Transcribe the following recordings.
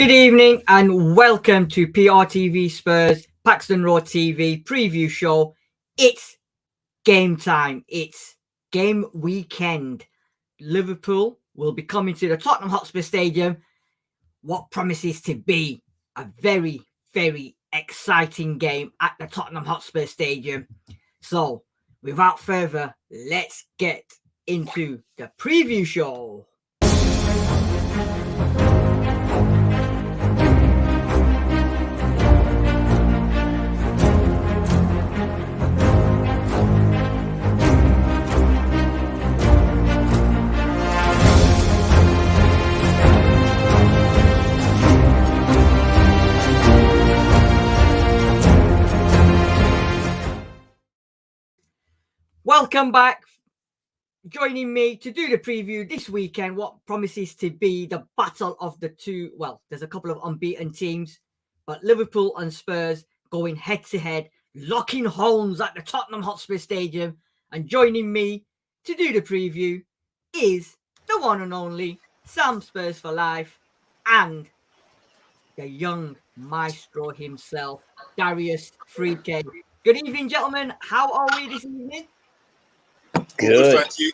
Good evening and welcome to PRTvSpurs Paxton Road TV preview show. It's game time. It's game weekend. Liverpool will be coming to the Tottenham Hotspur Stadium. What promises to be a very, very exciting game at the Tottenham Hotspur Stadium. So, without further, let's get into the preview show. Welcome back. Joining me to do the preview this weekend, what promises to be the battle of the two. Well, there's a couple of unbeaten teams, but Liverpool and Spurs going head to head, locking horns at the Tottenham Hotspur Stadium. And joining me to do the preview is the one and only Sam Spurs for Life and the young maestro himself, Darius 3K. Good evening, gentlemen. How are we this evening? Good. Thank you.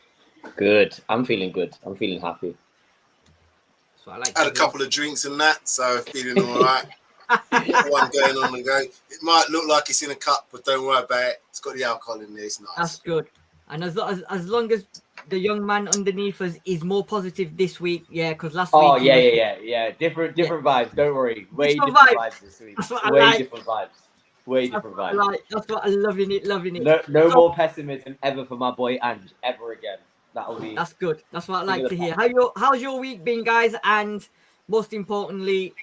Good. I'm feeling good. I'm feeling happy. That's what I like. Had a couple of drinks and that, so feeling all right. One going on the go. It might look like it's in a cup, but don't worry about it. It's got the alcohol in there. It's nice. That's good. And as long as the young man underneath us is more positive this week, yeah, because last week. Oh yeah. Different vibes. Don't worry. Way different vibes this week. That's what I Way like. different vibes. Way different vibes. Right, that's what I'm loving it. No more pessimism ever for my boy Ange ever again. That'll be. That's good. That's what I like to hear. How's your week been, guys? And most importantly,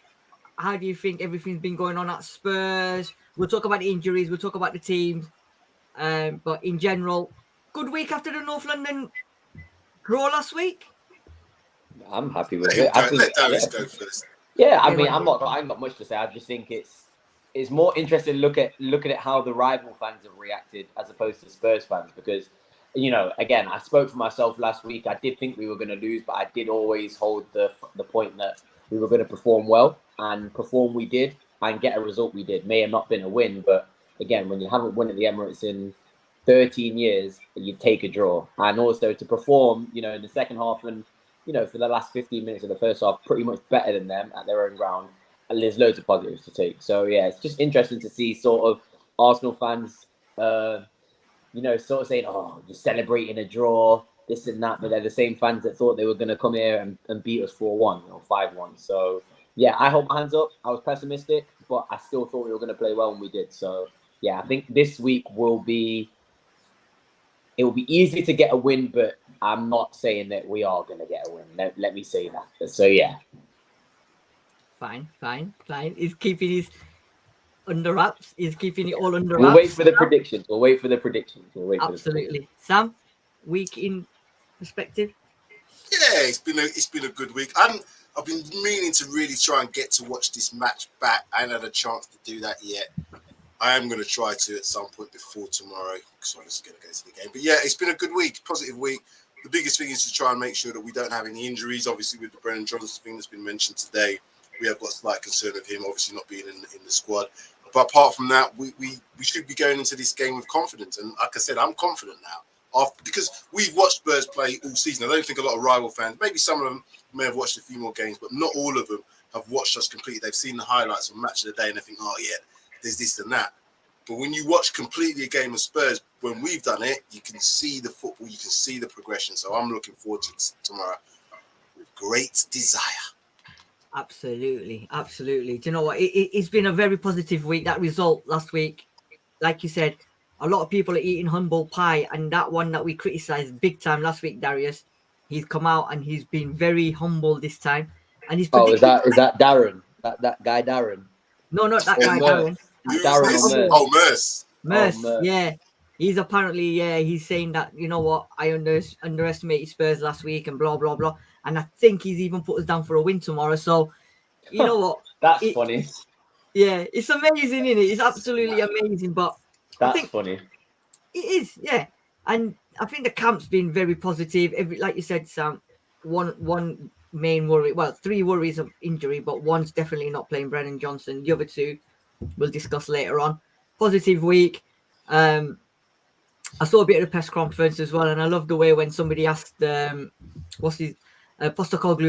how do you think everything's been going on at Spurs? We'll talk about the injuries. We'll talk about the teams. But in general, good week after the North London draw last week. I'm happy with it. Let Darius go first. Yeah, I mean, I've not much to say. I just think it's more interesting looking at how the rival fans have reacted as opposed to Spurs fans, because, you know, again, I spoke for myself last week. I did think we were going to lose, but I did always hold the point that we were going to perform well, and perform we did, and get a result we did. May have not been a win, but again, when you haven't won at the Emirates in 13 years, you take a draw. And also to perform, you know, in the second half and, you know, for the last 15 minutes of the first half, pretty much better than them at their own ground. And there's loads of positives to take. So, yeah, it's just interesting to see sort of Arsenal fans, you know, sort of saying, oh, you're celebrating a draw, this and that. But they're the same fans that thought they were going to come here and beat us 4-1 or 5-1. So, yeah, I hold my hands up. I was pessimistic, but I still thought we were going to play well, and we did. So, yeah, I think this week will be easy to get a win, but I'm not saying that we are going to get a win. Let me say that. So, yeah. Fine. He's keeping his under wraps. He's keeping it all under wraps. We'll wait for the predictions. Absolutely. Sam, week in perspective? Yeah, it's been a good week. I've been meaning to really try and get to watch this match back. I haven't had a chance to do that yet. I am going to try to at some point before tomorrow, because I'm just going to go to the game. But yeah, it's been a good week, positive week. The biggest thing is to try and make sure that we don't have any injuries. Obviously, with the Brennan Johnson thing that's been mentioned today, we have got slight concern of him obviously not being in the squad. But apart from that, we should be going into this game with confidence. And like I said, I'm confident now. Because we've watched Spurs play all season. I don't think a lot of rival fans, maybe some of them may have watched a few more games, but not all of them have watched us completely. They've seen the highlights on Match of the Day and they think, oh yeah, there's this and that. But when you watch completely a game of Spurs, when we've done it, you can see the football, you can see the progression. So I'm looking forward to tomorrow with great desire. Absolutely. Do you know what? It's been a very positive week. That result last week, like you said, a lot of people are eating humble pie, and that one that we criticised big time last week, Darius, he's come out and he's been very humble this time. And he's is that Darren? That guy Darren? No, not that guy Darren. Merce. Merce, yeah. He's apparently, he's saying that, you know what, I underestimated Spurs last week and blah, blah, blah. And I think he's even put us down for a win tomorrow. So, you know what? That's funny. Yeah, it's amazing, isn't it? It's absolutely amazing. But that's funny. It is, yeah. And I think the camp's been very positive. Like you said, Sam, one main worry. Well, 3 worries of injury, but one's definitely not playing Brennan Johnson. The other 2 we'll discuss later on. Positive week. I saw a bit of the press conference as well, and I love the way when somebody asked Postecoglou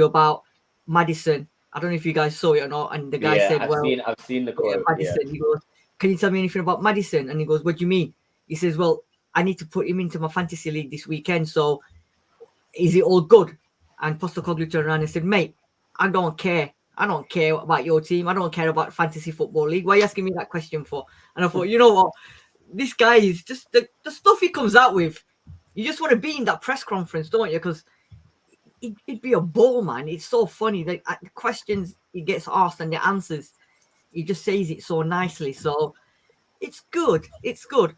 about Maddison. I don't know if you guys saw it or not, and the guy said, I've seen the quote. Maddison. He goes, "Can you tell me anything about Maddison?" And he goes, "What do you mean?" He says, "Well, I need to put him into my fantasy league this weekend, so is it all good?" And Postecoglou turned around and said, "Mate, I don't care. I don't care about your team. I don't care about fantasy football league. Why are you asking me that question for?" And I thought, you know what? This guy is just the stuff he comes out with. You just want to be in that press conference, don't you? Because it'd be a ball, man. It's so funny. The questions he gets asked and the answers, he just says it so nicely. So it's good. It's good.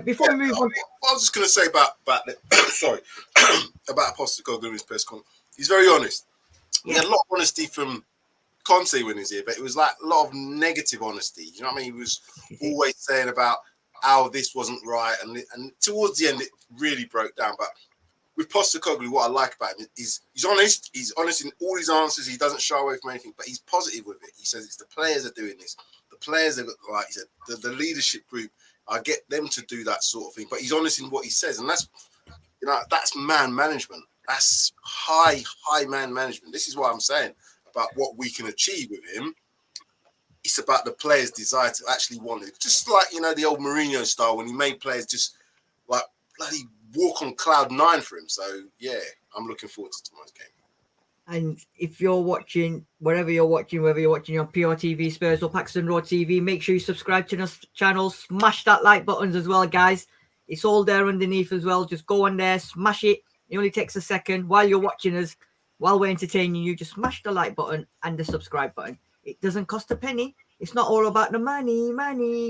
Before we move on, I was just going to say about sorry, about Postecoglou in his press conference. He's very honest. He had a lot of honesty from Conte when he was here, but it was like a lot of negative honesty. You know what I mean? He was always saying about how this wasn't right, and towards the end it really broke down. But with Postecoglou, what I like about him is he's honest. He's honest in all his answers. He doesn't shy away from anything, but he's positive with it. He says it's the players are doing this. The players are, like he said, the leadership group. I get them to do that sort of thing, but he's honest in what he says, and that's man management. That's high man management. This is what I'm saying about what we can achieve with him. It's about the players' desire to actually want it. Just like, the old Mourinho style when he made players just like bloody walk on cloud 9 for him. So, yeah, I'm looking forward to tomorrow's game. and if you're watching, wherever you're watching, whether you're watching on PRTvSpurs or Paxton Raw TV, make sure you subscribe to this channel. Smash that like buttons as well, guys. It's all there underneath as well. Just go on there, smash it. It only takes a second while you're watching us, while we're entertaining you. Just smash the like button and the subscribe button. It doesn't cost a penny. It's not all about the money.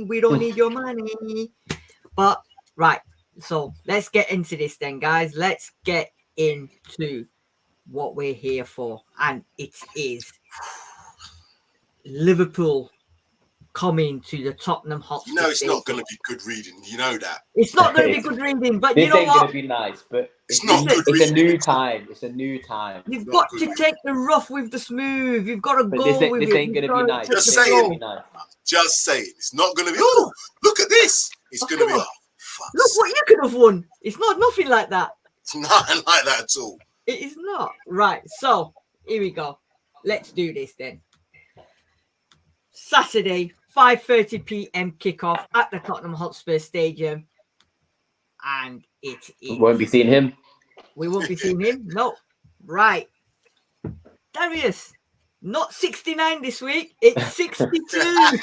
We don't need your money. But, right. So, let's get into this then, guys. Let's get into what we're here for. And it is Liverpool coming to the Tottenham Hotspur. It's not going to be good reading. You know that. It's not going to be good reading, but this you know ain't what? going to be nice, but it's not good it's reading. a new time. It's a new time. You've got to take the rough with the smooth. You've got to But go with this it. ain't going to be nice. Just This say ain't it. gonna be nice. Just say it. It's not going to be, oh, look at this. It's going to be, oh, fuck. Look what you could have won. It's not nothing like that. It's nothing like that at all. It is not. Right, so here we go. Let's do this then. Saturday, 5:30 p.m. kickoff at the Tottenham Hotspur Stadium. And it is. Won't be seeing him. We won't be seeing him. No. Right. Darius, not 69 this week. It's 62.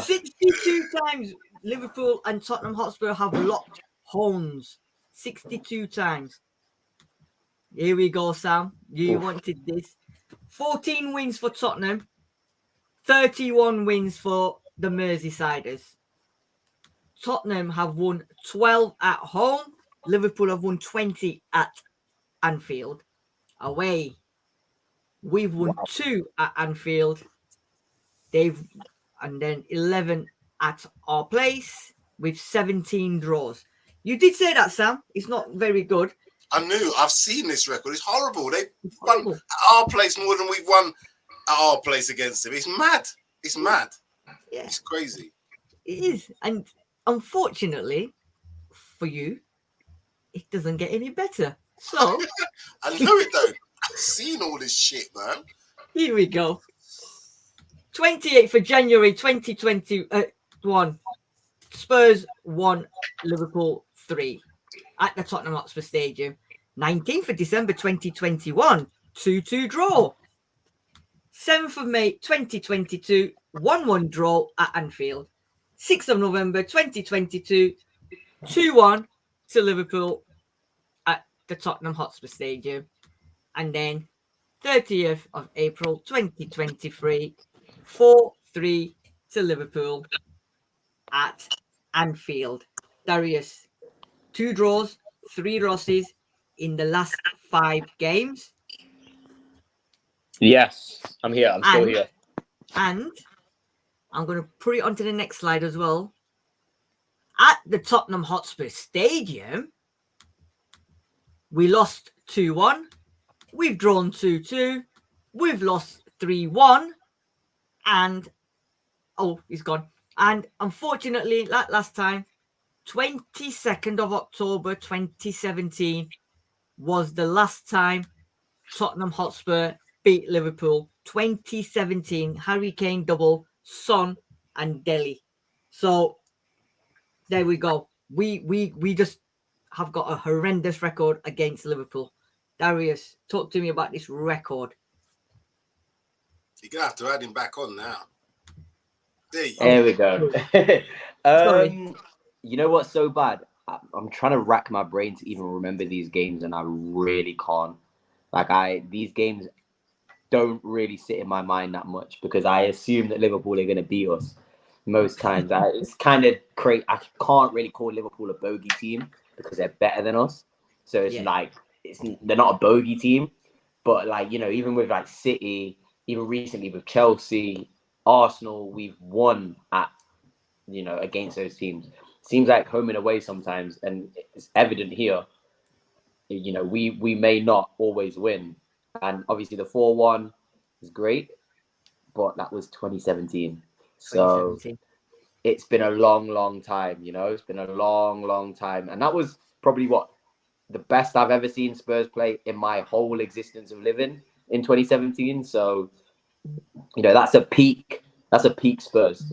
62 times Liverpool and Tottenham Hotspur have locked horns. 62 times. Here we go, Sam. You wanted this. 14 wins for Tottenham. 31 wins for the Merseysiders. Tottenham have won 12 at home. Liverpool have won 20 at Anfield. Away, we've won 2 at Anfield. And then 11 at our place with 17 draws. You did say that, Sam. It's not very good. I knew. I've seen this record. It's horrible. They won at our place more than we've won at our place against them. It's mad. It's mad. Yeah. It's crazy. It is. And unfortunately for you, it doesn't get any better. So I know it though. I've seen all this shit, man. here we go. 28th of January 2021. Spurs 1, Liverpool 3 at the Tottenham Hotspur Stadium. 19th of December 2021, 2-2 draw. 7th of May 2022, 1-1 draw at Anfield. 6th of November 2022, 2-1 to Liverpool at the Tottenham Hotspur Stadium. And then 30th of April 2023, 4-3 to Liverpool at Anfield. Darius, 2 draws, 3 losses in the last 5 games. Yes, I'm here. I'm still here. And I'm going to put it onto the next slide as well. At the Tottenham Hotspur Stadium, we lost 2-1. we've drawn 2-2, we've lost 3-1, and he's gone. And unfortunately, like last time, 22nd of October 2017 was the last time Tottenham Hotspur beat Liverpool. 2017 Harry Kane double, Son and Dele. So there we go. We just have got a horrendous record against Liverpool. Darius, talk to me about this record. You're gonna have to add him back on now. There we go. Sorry. You know what's so bad? I'm trying to rack my brain to even remember these games, and I really can't. These games don't really sit in my mind that much because I assume that Liverpool are going to beat us most times. It's kind of crazy. I can't really call Liverpool a bogey team because they're better than us. So it's they're not a bogey team. But even with City, even recently with Chelsea, Arsenal, we've won at against those teams. Seems like home and away sometimes, and it's evident here. We may not always win, and obviously the 4-1 is great, but that was 2017. So it's been a long time. It's been a long time, and that was probably the best I've ever seen Spurs play in my whole existence of living in 2017. So that's a peak Spurs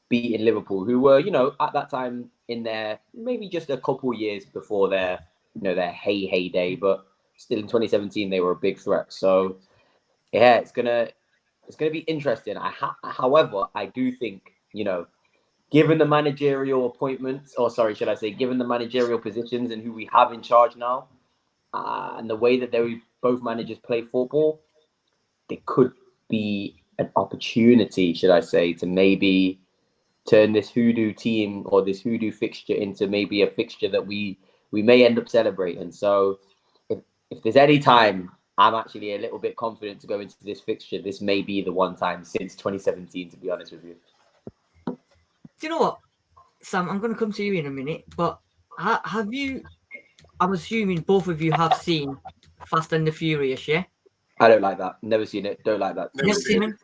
beating Liverpool, who were at that time in their maybe just a couple years before their their heyday, but still in 2017 they were a big threat. So yeah, it's gonna be interesting. However, I do think given the managerial appointments, or sorry, should I say, given the managerial positions and who we have in charge now, and the way that both managers play football, there could be an opportunity, should I say, to maybe turn this hoodoo team or this hoodoo fixture into maybe a fixture that we may end up celebrating. So if there's any time I'm actually a little bit confident to go into this fixture, this may be the one time since 2017, to be honest with you. Do you know what, Sam? I'm going to come to you in a minute, but have you? I'm assuming both of you have seen Fast and the Furious, yeah? I don't like that. Never seen it. Don't like that. Never seen it?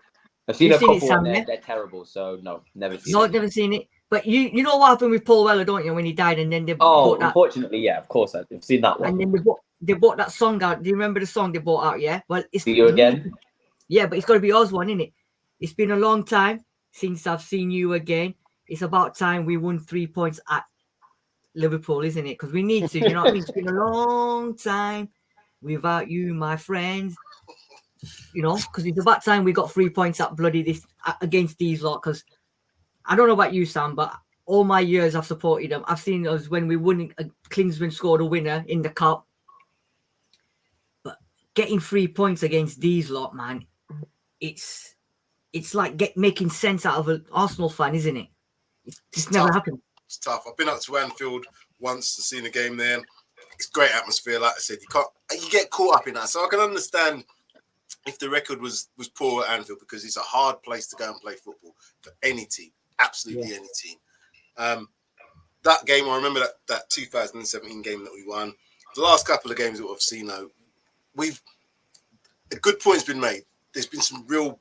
I've seen You've a couple seen it, Sam, and they're terrible. So no, never seen it. No, never seen it. But you know what happened with Paul Weller, don't you, when he died, and then they bought that. Unfortunately, yeah, of course I've seen that one. And then they bought that song out. Do you remember the song they bought out? Yeah. Well, it's See you again. Yeah, but it's got to be us one, innit? It's been a long time since I've seen you again. It's about time we won 3 points at Liverpool, isn't it? Because we need to. You know what I mean? It's been a long time without you, my friends. Because it's about time we got 3 points at against these lot. Because I don't know about you, Sam, but all my years I've supported them. I've seen us when we won. Klinsmann scored a winner in the cup. But getting 3 points against these lot, man, it's like making sense out of an Arsenal fan, isn't it? It's never happened. It's tough. I've been up to Anfield once to see the game there. It's great atmosphere. Like I said, you get caught up in that. So I can understand if the record was poor at Anfield, because it's a hard place to go and play football for any team, absolutely any team. That game, I remember that 2017 game that we won. The last couple of games that we've seen, though, a good point's been made. There's been some real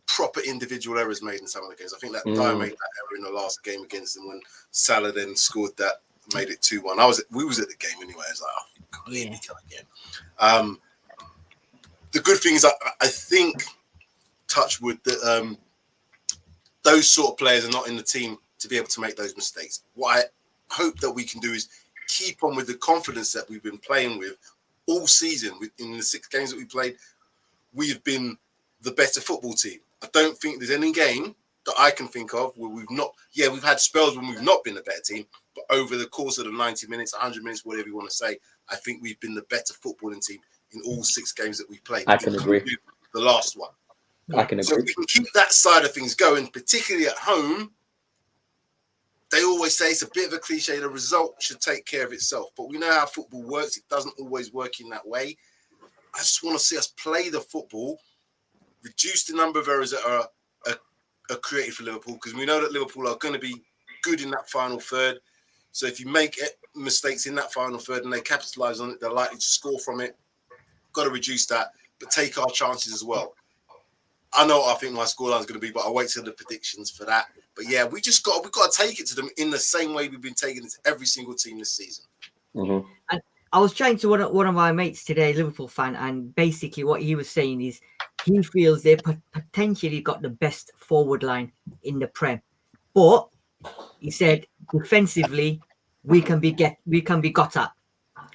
proper individual errors made in some of the games. I think that Dyer made that error in the last game against them when Salah then scored that, made it 2-1. We was at the game anyway. I was like, oh, God, here we go again. The good thing is, I think, touch wood, that those sort of players are not in the team to be able to make those mistakes. What I hope that we can do is keep on with the confidence that we've been playing with all season. In the 6 games that we played, we've been the better football team. I don't think there's any game that I can think of where we've not. Yeah, we've had spells when we've not been the better team, but over the course of the 90 minutes, 100 minutes, whatever you want to say, I think we've been the better footballing team in all 6 games that we've played. I can agree. The last one. I can agree. So if we can keep that side of things going, particularly at home. They always say, it's a bit of a cliche, the result should take care of itself. But we know how football works. It doesn't always work in that way. I just want to see us play the football, reduce the number of errors that are created for Liverpool, because we know that Liverpool are going to be good in that final third. So if you make mistakes in that final third and they capitalise on it, they're likely to score from it. got to reduce that, but take our chances as well. I know what I think my scoreline is going to be, but I'll wait till the predictions for that. But yeah, we've got to take it to them in the same way we've been taking it to every single team this season. Mm-hmm. And I was chatting to one of my mates today, Liverpool fan, and basically what he was saying is he feels they've potentially got the best forward line in the Prem, but he said defensively we can be got at,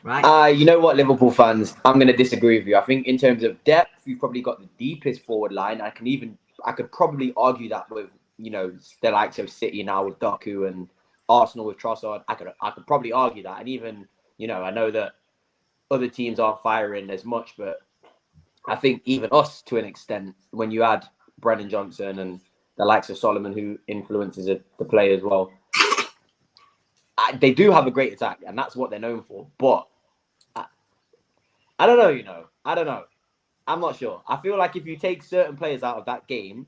right? You know what, Liverpool fans, I'm going to disagree with you. I think in terms of depth, you've probably got the deepest forward line. I could probably argue that with, you know, the likes of City now with Doku and Arsenal with Trossard. I could probably argue that. And even, you know, I know that other teams aren't firing as much, but I think even us, to an extent, when you add Brennan Johnson and the likes of Solomon, who influences the play as well, they do have a great attack, and that's what they're known for. But I don't know, you know. I don't know. I'm not sure. I feel like if you take certain players out of that game,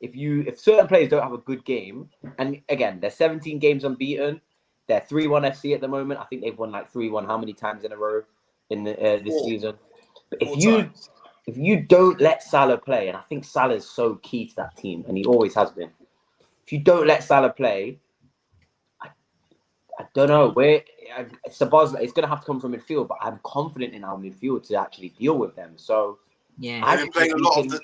if certain players don't have a good game, and again, they're 17 games unbeaten, they're 3-1 FC at the moment. I think they've won like 3-1 how many times in a row in this season? But if you don't let Salah play, and I think Salah is so key to that team, and he always has been. If you don't let Salah play, I don't know where Sabazla. It's going to have to come from midfield, but I'm confident in our midfield to actually deal with them. So yeah, I've been playing a lot of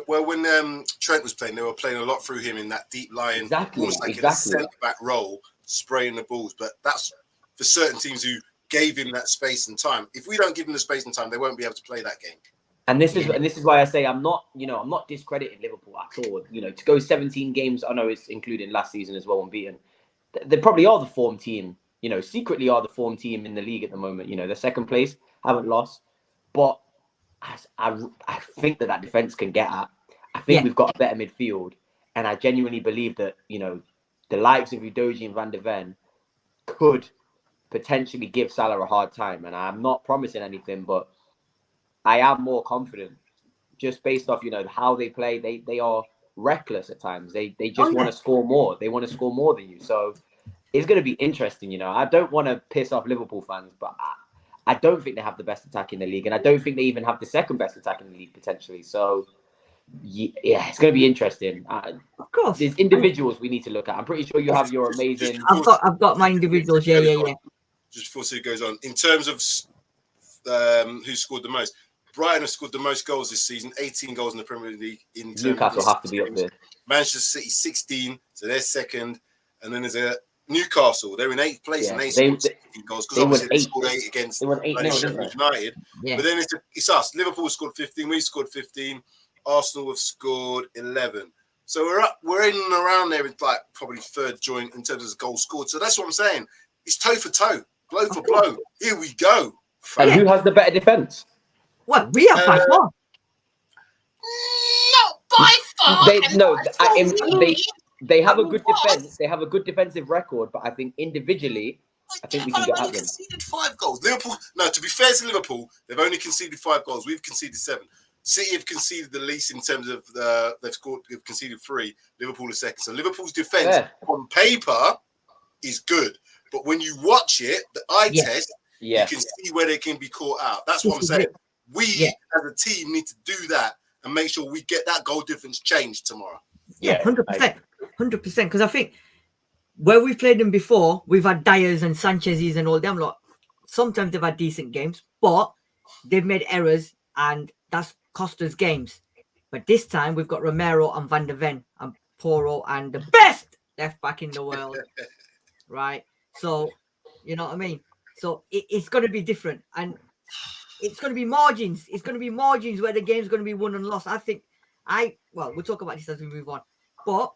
when Trent was playing, they were playing a lot through him in that deep line, almost like in a centre back role, spraying the balls. But that's for certain teams who gave him that space and time. If we don't give him the space and time, they won't be able to play that game. And this is why I say I'm not discrediting Liverpool at all. You know, to go 17 games, I know it's including last season as well, unbeaten. They probably are the form team, you know, secretly are the form team in the league at the moment. You know, they're second place, haven't lost. But I think that defence can get at. I think we've got a better midfield. And I genuinely believe that, you know, the likes of Udogie and Van de Ven could potentially give Salah a hard time. And I'm not promising anything, but I am more confident just based off, you know, how they play. They are reckless at times. They just want to score more. They want to score more than you. So it's going to be interesting, you know. I don't want to piss off Liverpool fans, but I don't think they have the best attack in the league, and I don't think they even have the second best attack in the league potentially. So yeah, it's going to be interesting. Of course, there's individuals we need to look at. I'm pretty sure you have your amazing. I've got my individuals. Yeah. Just before Sue goes on, in terms of who scored the most, Brighton have scored the most goals this season, 18 goals in the Premier League. Newcastle have to be up there. Manchester City 16, so they're second, and then there's a Newcastle. They're in 8th place, and they scored 16 goals because obviously they scored 8 against Sheffield United. Yeah. But then it's us. Liverpool scored 15. We scored 15. Arsenal have scored 11. So we're in and around there with like probably third joint in terms of goals scored. So that's what I'm saying. It's toe for toe, blow for blow. Here we go. And who has the better defense? Well, we have by far. Not by far. They have a good defense. They have a good defensive record, but I think individually, I think we can get at them. Conceded 5 goals. Liverpool. No, to be fair to Liverpool, they've only conceded 5 goals. We've conceded 7. City have conceded the least in terms of they've conceded 3. Liverpool is second. So Liverpool's defense on paper is good, but when you watch it, the eye test, you can see where they can be caught out. That's what I'm saying. We as a team need to do that and make sure we get that goal difference changed tomorrow. Yeah, 100%. 100%. Because I think where we've played them before, we've had Dyers and Sanchez's and all them lot. Sometimes they've had decent games, but they've made errors and that's cost us games. But this time we've got Romero and Van de Ven and Poro and the best left back in the world. Right? So, you know what I mean? So it's going to be different. And it's going to be margins. It's going to be margins where the game's going to be won and lost. I think we'll talk about this as we move on. But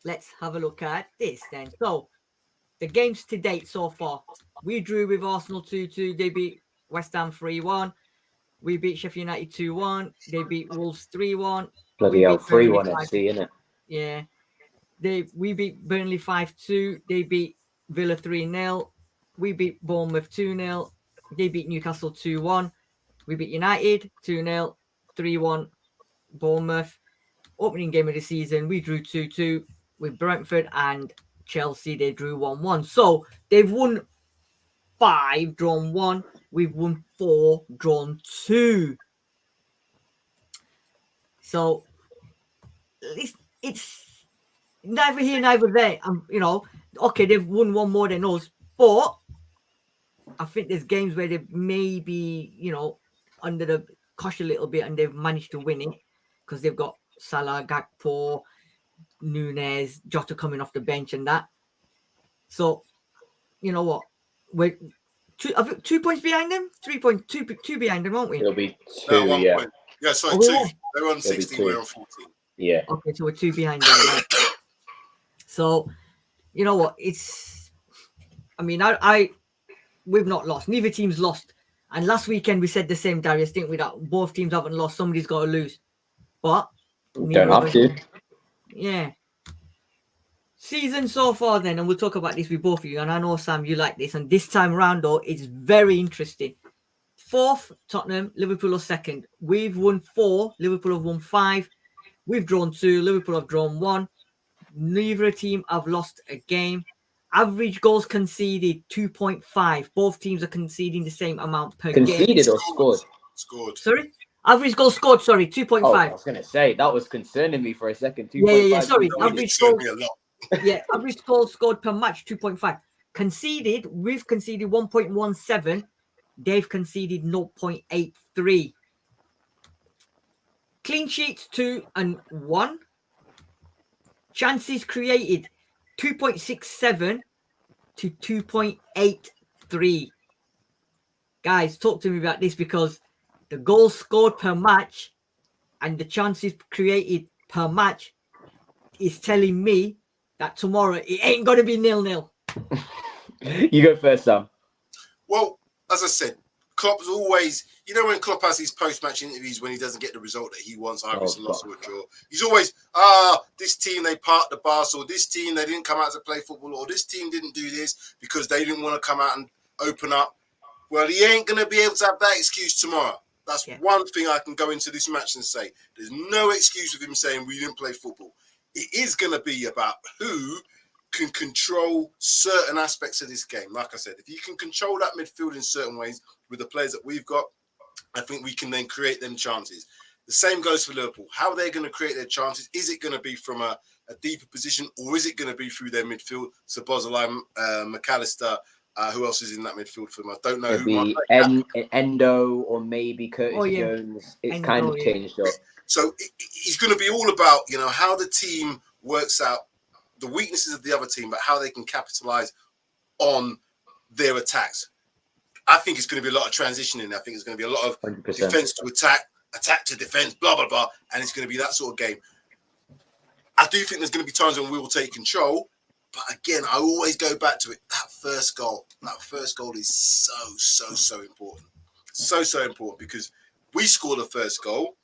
let's have a look at this then. So the games to date so far. We drew with Arsenal 2-2. They beat West Ham 3-1. We beat Sheffield United 2-1. They beat Wolves 3-1. Bloody hell, 3-1 FC, innit? Yeah. We beat Burnley 5-2. They beat Villa 3-0. We beat Bournemouth 2-0. They beat Newcastle 2-1. We beat United 2-0. 3-1 Bournemouth. Opening game of the season, we drew 2-2 with Brentford, and Chelsea, they drew 1-1. So they've won 5, drawn 1. we've won 4, drawn 2. So it's neither here, neither there. You know, okay, they've won 1 more than us, but I think there's games where they maybe, you know, under the cosh a little bit and they've managed to win it because they've got Salah, Gakpo, Nunez, Jota coming off the bench and that. So, you know what? We're 2 points behind them, 3.2 behind them, aren't we? It'll be 2, No, 1 yeah. point. Yeah, sorry, Oh, we 2. won. They're on 16, we're on 14. Yeah. Okay, so we're 2 behind them. Right? So, you know what? I mean, we've not lost. Neither team's lost. And last weekend we said the same, Darius, didn't we? That both teams haven't lost. Somebody's got to lose. But Don't have to. Yeah. Season so far then, and we'll talk about this with both of you. And I know, Sam, you like this. And this time around, though, it's very interesting. 4th, Tottenham. Liverpool are 2nd. We've won 4. Liverpool have won 5. We've drawn 2. Liverpool have drawn 1. Neither team have lost a game. Average goals conceded 2.5. Both teams are conceding the same amount per game. Conceded or scored? Scored. Sorry? Average goals scored, 2.5. Oh, I was going to say, that was concerning me for a second. 2.5. Yeah, sorry. Average goals. Yeah, average goals scored per match, 2.5. Conceded, we've conceded 1.17. They've conceded 0.83. Clean sheets, 2 and 1. Chances created, 2.67 to 2.83. Guys, talk to me about this because the goals scored per match and the chances created per match is telling me that tomorrow it ain't going to be 0-0. You go first, Sam. Well, as I said, Klopp's always, you know, when Klopp has his post-match interviews when he doesn't get the result that he wants, either it's a loss or a draw, he's always, this team, they parked the bus, or this team, they didn't come out to play football, or this team didn't do this because they didn't want to come out and open up. Well, he ain't going to be able to have that excuse tomorrow. That's one thing I can go into this match and say. There's no excuse with him saying we didn't play football. It is going to be about who can control certain aspects of this game. Like I said, if you can control that midfield in certain ways with the players that we've got, I think we can then create them chances. The same goes for Liverpool. How they're going to create their chances, is it going to be from a deeper position or is it going to be through their midfield? SUBSRCRIBE, McAllister, who else is in that midfield for them? I don't know. It'd who be Endo or maybe Curtis Jones. It's Endo, kind of changed up. So it's going to be all about, you know, how the team works out the weaknesses of the other team, but how they can capitalize on their attacks. I think it's going to be a lot of transitioning. I think it's going to be a lot of 100%. Defense to attack, attack to defense, blah, blah, blah. And it's going to be that sort of game. I do think there's going to be times when we will take control. But again, I always go back to it. That first goal is so important. So important because we score the first goal.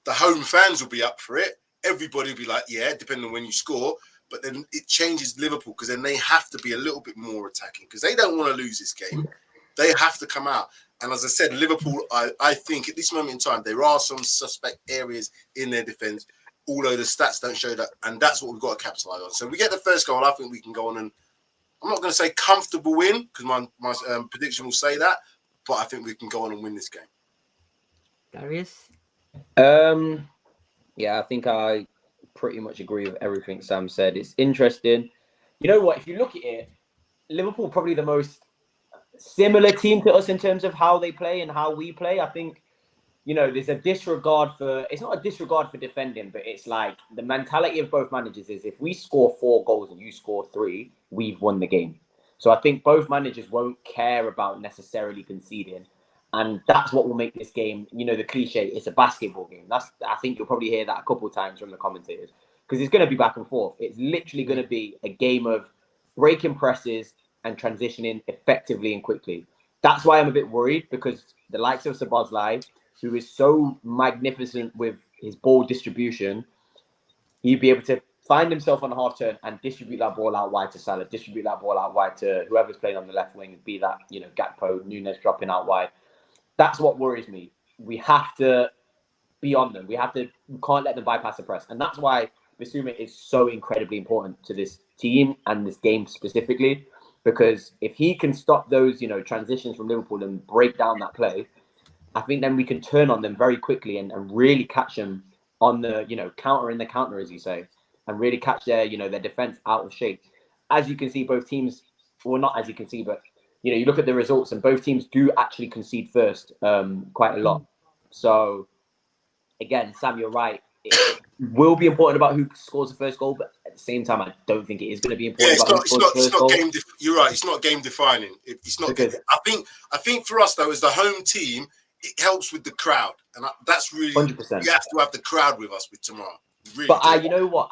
The home fans will be up for it. Everybody will be like, yeah, depending on when you score. But then it changes Liverpool because then they have to be a little bit more attacking because they don't want to lose this game. They have to come out. And as I said, Liverpool, I think at this moment in time, there are some suspect areas in their defence, although the stats don't show that. And that's what we've got to capitalise on. So we get the first goal. I think we can go on and, I'm not going to say comfortable win because my prediction will say that, but I think we can go on and win this game. Darius? Yeah, I think I pretty much agree with everything Sam said. It's interesting. You know what? If you look at it, Liverpool probably the most similar team to us in terms of how they play and how we play. I think, you know, there's a disregard for, it's not a disregard for defending, but it's like the mentality of both managers is if we score 4 goals and you score 3, we've won the game. So I think both managers won't care about necessarily conceding. And that's what will make this game, you know, the cliche, it's a basketball game. I think you'll probably hear that a couple of times from the commentators because it's going to be back and forth. It's literally going to be a game of breaking presses and transitioning effectively and quickly. That's why I'm a bit worried because the likes of SUBSRCRIBE, who is so magnificent with his ball distribution, he'd be able to find himself on a half turn and distribute that ball out wide to Salah, distribute that ball out wide to whoever's playing on the left wing, be that, you know, Gakpo, Nunez dropping out wide. That's what worries me. We have to be on them. We can't let them bypass the press. And that's why Bissouma is so incredibly important to this team and this game specifically, because if he can stop those, transitions from Liverpool and break down that play, I think then we can turn on them very quickly and really catch them on the, counter in the counter, as you say, and really catch their, their defense out of shape. As you can see, both teams, well, not as you can see, but, you look at the results and both teams do actually concede first quite a lot. So, again, Sam, you're right. It will be important about who scores the first goal, but at the same time, I don't think it is going to be important about who scores the first goal. You're right. It's not game defining. It's not. I think for us though, as the home team, it helps with the crowd, and that's really 100%. We have to have the crowd with us with tomorrow. Really but you know what?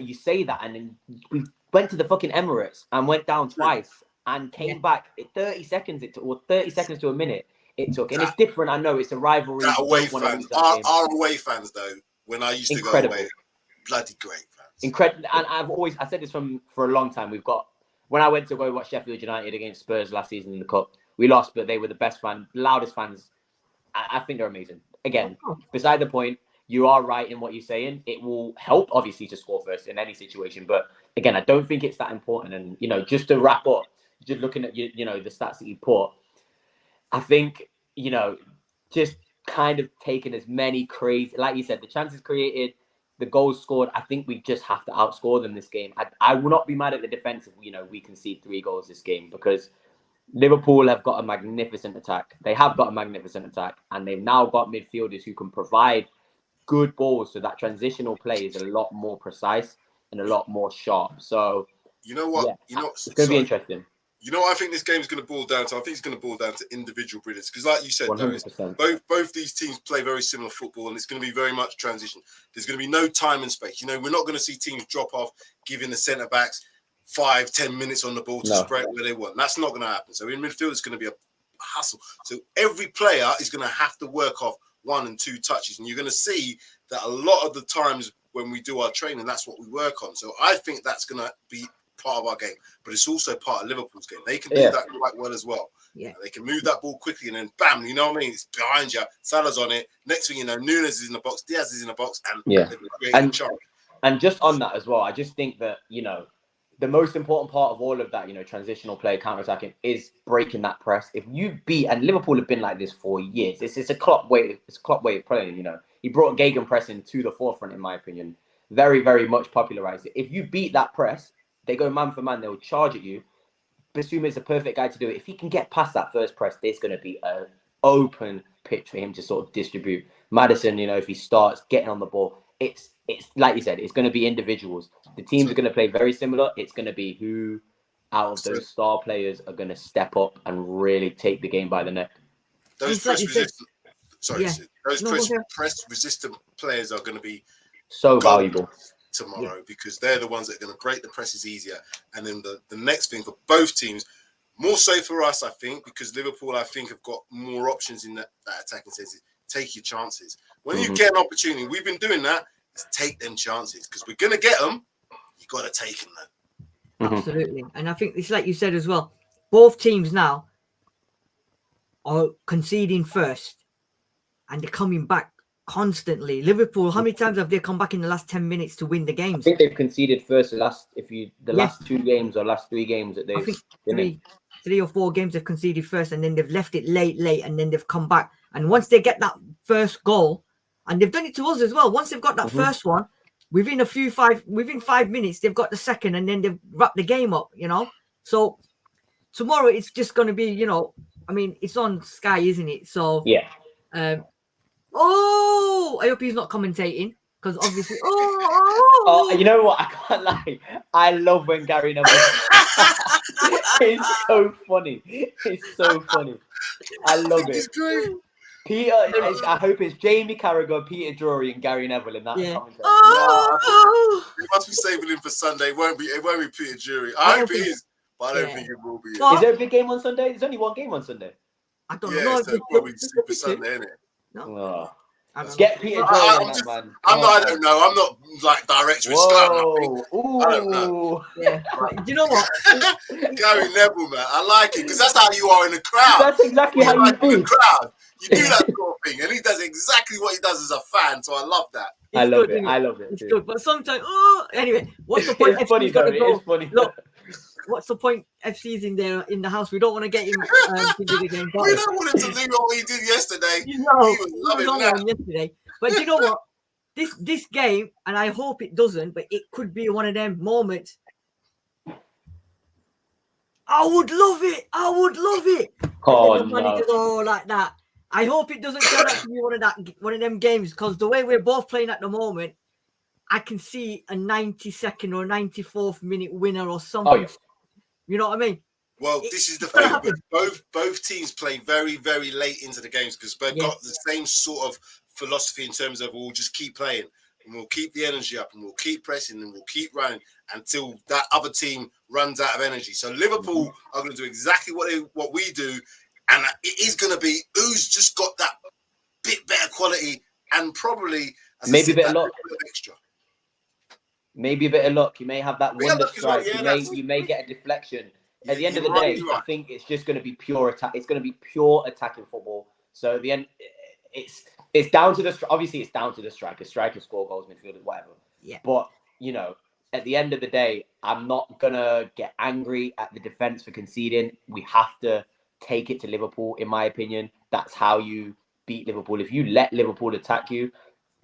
You say that, and then we went to the fucking Emirates and went down twice and came back. 30 seconds it took, or 30 seconds to a minute it took, and it's different. I know it's a rivalry. Away fans, our away fans though. When I used to go away, bloody great fans. Incredible, and I said this for a long time. When I went to go watch Sheffield United against Spurs last season in the Cup, we lost, but they were the best loudest fans. I think they're amazing. Again, beside the point, you are right in what you're saying. It will help, obviously, to score first in any situation. But again, I don't think it's that important. And, just to wrap up, just looking at, the stats that you put, I think, just kind of taking as many crazy, like you said, the chances created, the goals scored. I think we just have to outscore them this game. I will not be mad at the defense if, we concede 3 goals this game, because Liverpool have got a magnificent attack. They have got a magnificent attack, and they've now got midfielders who can provide good balls, so that transitional play is a lot more precise and a lot more sharp. So, you know what? It's going to be interesting. You know what I think this game is going to boil down to? I think it's going to boil down to individual brilliance. Because like you said, 100%. Both these teams play very similar football, and it's going to be very much transition. There's going to be no time and space. We're not going to see teams drop off, giving the centre-backs 5-10 minutes on the ball to spread where they want. That's not going to happen. So in midfield, it's going to be a hustle. So every player is going to have to work off 1 and 2 touches. And you're going to see that a lot of the times when we do our training, that's what we work on. So I think that's going to be part of our game, but it's also part of Liverpool's game. They can do that quite well as well. Yeah, they can move that ball quickly and then bam, you know what I mean? It's behind you. Salah's on it. Next thing you know, Nunes is in the box, Diaz is in the box, and just on that as well, I just think that the most important part of all of that, transitional play, counter-attacking, is breaking that press. If you beat, and Liverpool have been like this for years. It's a Klopp way. It's a Klopp way of playing. He brought gegenpressing to the forefront, in my opinion. Very, very much popularized it. If you beat that press, they go man for man. They'll charge at you. Basuma is a perfect guy to do it. If he can get past that first press, there's going to be an open pitch for him to sort of distribute. Maddison, if he starts getting on the ball, it's like you said, it's going to be individuals. The teams are going to play very similar. It's going to be who out of those star players are going to step up and really take the game by the neck. Those press resistant players are going to be so valuable tomorrow because they're the ones that are going to break the presses easier. And then the next thing for both teams, more so for us, I think, because Liverpool, I think, have got more options in that attacking sense. Take your chances. When you get an opportunity, we've been doing that, is take them chances because we're going to get them. You've got to take them then. Absolutely. And I think it's like you said as well, both teams now are conceding first and they're coming back constantly. Liverpool, how many times have they come back in the last 10 minutes to win the games? I think they've conceded first last 2 games or last 3 games that they've, I think three or 4 games they've conceded first, and then they've left it late, and then they've come back. And once they get that first goal, and they've done it to us as well, once they've got that first one, within 5 minutes they've got the second, and then they've wrapped the game up. So tomorrow it's just going to be, I mean, it's on Sky, isn't it? So yeah. I hope he's not commentating because obviously. You know what? I can't lie. I love when Gary Neville. It's so funny. It's so funny. I love it. It's great. Peter, I hope it's Jamie Carragher, Peter Drury, and Gary Neville in that commentary. You must be saving him for Sunday. It won't be Peter Drury. I hope it is, but I don't think it will be. Is there a big game on Sunday? There's only one game on Sunday. I don't know. So probably Super Sunday, isn't it? No. Get Peter Drury on that, man. I don't know. I'm not like director of Sky. I don't know. Yeah. You know what? Gary Neville, man. I like it because that's how you are in the crowd. That's exactly how you do. In the crowd. You do that sort of thing, and he does exactly what he does as a fan. So I love that. I love it. It's good, but sometimes, anyway, what's the point? It's funny, though. It is funny. Look, what's the point? FC's in there in the house. We don't want to get him to do the game. We don't want him to do what he did yesterday. No, He was loving on that. one yesterday. But do you know what? This game, and I hope it doesn't, but it could be one of them moments. I would love it. I would love it. Oh, And then the no. to go like that. I hope it doesn't turn out to be one of them games, because the way we're both playing at the moment, I can see a 92nd or 94th minute winner or something. Oh, yeah. You know what I mean? Well, this is the thing. Both teams play very, very late into the games because they've got the same sort of philosophy in terms of we'll just keep playing and we'll keep the energy up and we'll keep pressing and we'll keep running until that other team runs out of energy. So Liverpool are going to do exactly what we do, and it is going to be who's just got that bit better quality and probably maybe a bit of luck. Extra. Maybe a bit of luck. You may have that wonder strike. Well, you may get a deflection. At the end of the day, I think it's just going to be pure attack. It's going to be pure attacking football. So at the end, it's down to the obviously it's down to the striker. Striker score goals, midfielders, whatever. Yeah. But you know, at the end of the day, I'm not gonna get angry at the defense for conceding. We have to take it to Liverpool, in my opinion. That's how you beat Liverpool. If you let Liverpool attack you,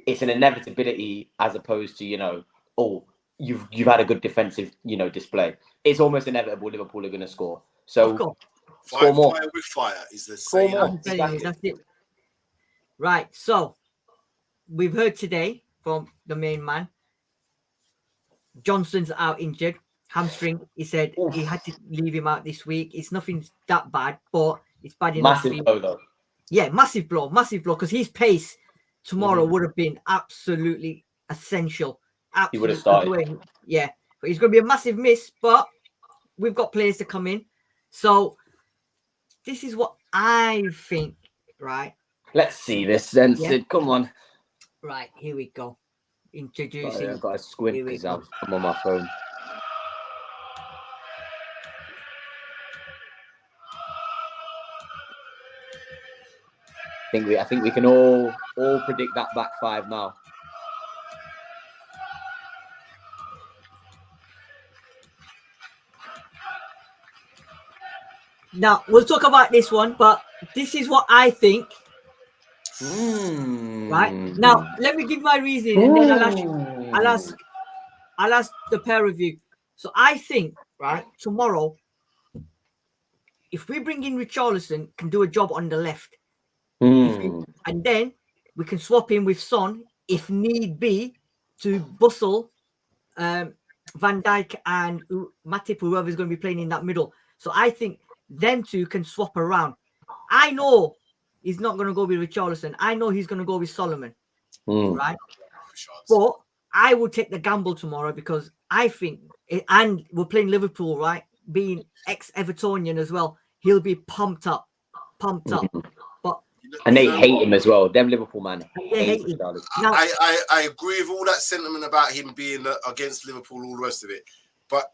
it's an inevitability as opposed to you've had a good defensive display. It's almost inevitable Liverpool are going to score. So score more. Fire with fire is the score saying. more. Exactly. That's it. Right. So we've heard today from the main man. Johnson's out injured, hamstring. He said he had to leave him out this week. It's nothing that bad, but it's bad enough. Massive blow, though. Yeah, massive blow, because his pace tomorrow would have been absolutely essential. Absolutely. He would have started. Yeah, but he's going to be a massive miss, but we've got players to come in. So this is what I think, right? Let's see this then, Sid. Come on. Right, here we go. Introducing. I've got to squint because I'm on my phone. I think we can all predict that back five now. Now we'll talk about this one, but this is what I think. Right now, let me give my reasoning, and then I'll ask the pair of you. So I think, right, tomorrow, if we bring in Richarlison, can do a job on the left, and then we can swap in with Son if need be to bustle Van Dijk and Matip, whoever's going to be playing in that middle. So I think them two can swap around. I know he's not going to go with Richarlison. I know he's going to go with Solomon, right? But I will take the gamble tomorrow because I think, and we're playing Liverpool, right? Being ex-Evertonian as well, he'll be pumped up. But and they hate him as well. Them Liverpool man hate him. Now, I agree with all that sentiment about him being against Liverpool, all the rest of it. But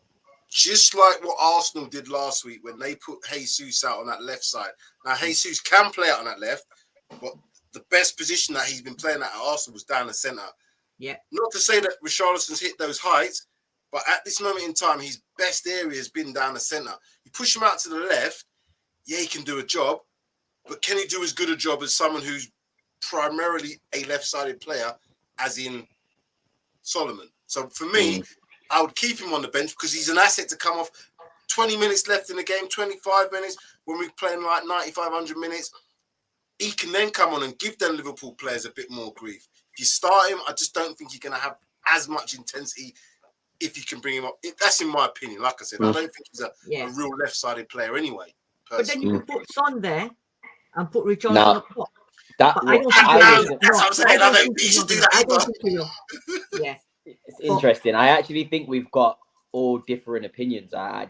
just like what Arsenal did last week when they put Jesus out on that left side. Now, Jesus can play out on that left, but the best position that he's been playing at Arsenal was down the centre. Yeah. Not to say that Richarlison's hit those heights, but at this moment in time, his best area has been down the centre. You push him out to the left, he can do a job, but can he do as good a job as someone who's primarily a left-sided player, as in Solomon? So for me, I would keep him on the bench because he's an asset to come off. 20 minutes left in the game, 25 minutes, when we're playing like 95, 100 minutes, he can then come on and give them Liverpool players a bit more grief. If you start him, I just don't think you're going to have as much intensity if you can bring him up. That's in my opinion. Like I said, I don't think he's a real left-sided player anyway. Personally. But then you can put Son there and put Richarlison up top. That's what I'm saying. I don't think he should do that either. Yeah. It's interesting. I actually think we've got all different opinions. I